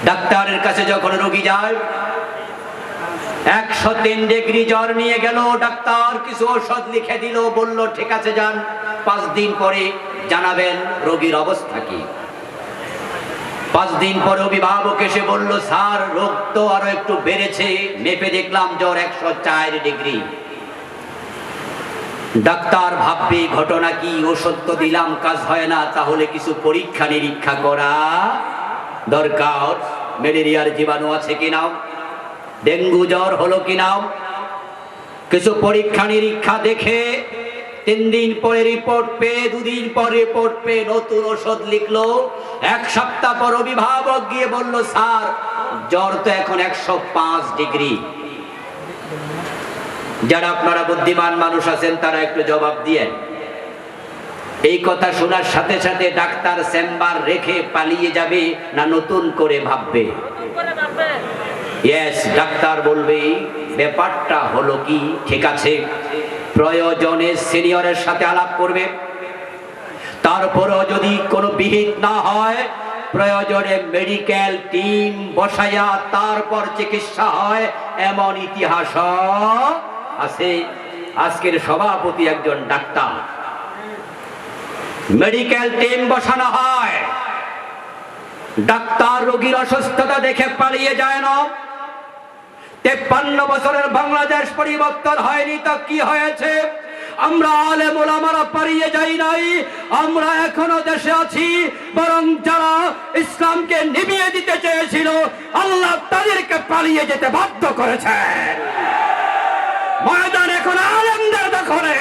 Speaker 1: ডাক্তারের কাছে যখন রোগী যায়, 103 ডিগ্রি জ্বর নিয়ে গেল, ডাক্তার কিছু ঔষধ লিখে দিল, বলল ঠিক আছে যান, 5 দিন পরে জানাবেন রোগীর অবস্থা কি। 5 দিন পরে অভিভাবক এসে বলল, স্যার রোগ তো আরো একটু বেড়েছে, মেপে দেখলাম জ্বর 104 ডিগ্রি। ডাক্তার ভাববে ঘটনা কি, ওষুধ তো দিলাম কাজ হয় না, তাহলে কিছু পরীক্ষা নিরীক্ষা করা দরকার। ম্যালেরিয়ার জীবাণু আছে কিনা, ডেঙ্গু জ্বর হলো কিনা, কিছু পরীক্ষা নিরীক্ষা দেখে 3 দিন পরে রিপোর্ট পেয়ে, 2 দিন পর রিপোর্ট পেয়ে নতুন ওষুধ লিখলো। 1 সপ্তাহ পর অভিভাবক গিয়ে বলল, স্যার জ্বর তো এখন 105 ডিগ্রি। যারা আপনারা বুদ্ধিমান মানুষ আছেন তারা একটু জবাব দিয়েন। এই কথা শোনার সাথে সাথে ডাক্তার চেম্বার রেখে পালিয়ে যাবে না নতুন করে ভাববে? ইয়েস, ডাক্তার বলবে ব্যাপারটা হলো কি, ঠিক আছে, প্রয়োজনে সিনিয়রের সাথে আলাপ করবে। তারপরও যদি কোনো বিহিত না হয়, প্রয়োজনে মেডিকেল টিম বসাইয়া তারপর চিকিৎসা হয়, এমন ইতিহাস আছে। আজকের সভাপতি একজন ডাক্তার, মেডিকেল টিম বসানো হয়, ডাক্তার রোগীর অসুস্থতা দেখে পালিয়ে যায় না। 53 বছরের বাংলাদেশ পরিবর্তন হয়নি তো কি হয়েছে? আমরা আলেম ওলামারা পালিয়ে যাই নাই, আমরা এখনো দেশে আছি। বরং যারা ইসলামকে নিভিয়ে দিতে চেয়েছিল, আল্লাহ তাদেরকে পালিয়ে যেতে বাধ্য করেছেন। ময়দান এখন আলেমদের দখলে।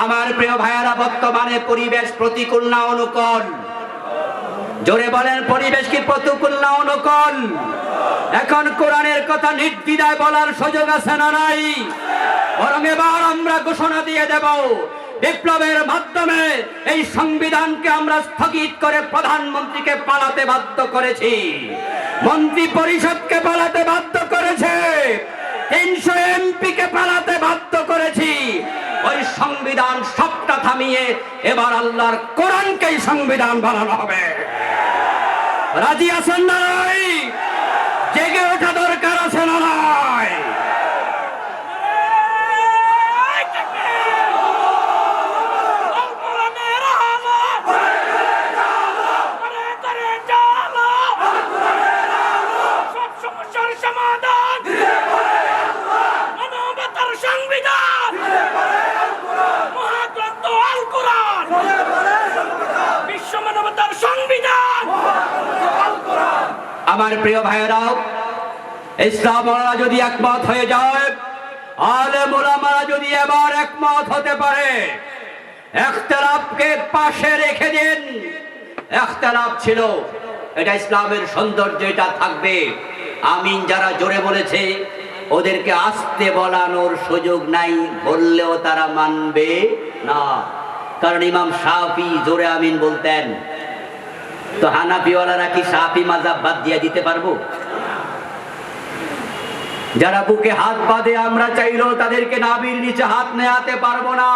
Speaker 1: আমার প্রিয় ভাইয়ারা, বর্তমানে পরিবেশ প্রতিকূল না অনুকূল? জোরে বলেন, পরিবেশ কি প্রতিকূল না অনুকূল? এখন কোরআনের কথা নির্দ্বিধায় বলার সুযোগ আছে না নাই? বরং এবার আমরা ঘোষণা দিয়ে দেব, বিপ্লবের মাধ্যমে এই সংবিধানকে আমরা স্থগিত করে প্রধানমন্ত্রীকে পালাতে বাধ্য করেছি, মন্ত্রী পরিষদকে পালাতে বাধ্য করেছে, 300 এমপিকে পালাতে বাধ্য করেছি। ওই সংবিধান সবটা থামিয়ে এবার আল্লাহর কোরআনকেই সংবিধান বানানো হবে। রাজি আছেন না নাই? জেগে ওঠা দরকার আছে না নাই? আমার প্রিয় ভাইয়েরাও, ইসলামরা যদি একমত হয়ে যায়, আলেম ওলামারা যদি এবার একমত হতে পারে, ইখতিলাফকে পাশে রেখে দিন। ইখতিলাফ ছিল, এটা ইসলামের সৌন্দর্য, এটা থাকবে। আমিন যারা জোরে বলেছে ওদেরকে আস্তে বলানোর সুযোগ নাই, বললেও তারা মানবে না। কারণ ইমাম শাফি জোরে আমিন বলতেন, তো হানাফিওয়ালারা কি শাফি মাযহাব বাদ দিয়ে দিতে পারবো? যারা বুকে হাত বাঁধে আমরা চাইলেও তাদেরকে নাভির নিচে হাত নেওয়াতে পারবো না।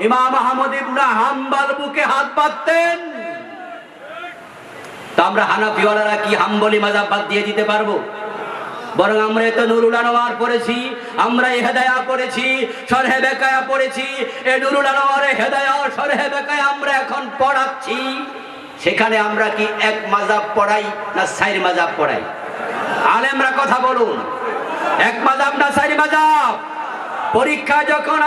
Speaker 1: ইমাম আহমদ ইবনে হাম্বল বুকে হাত বাঁধতেন, তো আমরা হানাফিওয়ালারা কি হাম্বলি মাযহাব বাদ দিয়ে দিতে পারবো? বরং আমরা তো নুরুল আনোয়ার পড়েছি, আমরা হেদায়া পড়েছি, শরহে বেকায়া পড়েছি। এই নুরুল আনোয়ারে হেদায়া শরহে বেকায়া আমরা এখন পড়াচ্ছি। সেখানে আমরা কি এক মাযহাব পড়াই না 4 মাযহাব পড়াই? আলেমরা কথা বলুন, এক মাযহাব না 4 মাযহাব? পরীক্ষা যখন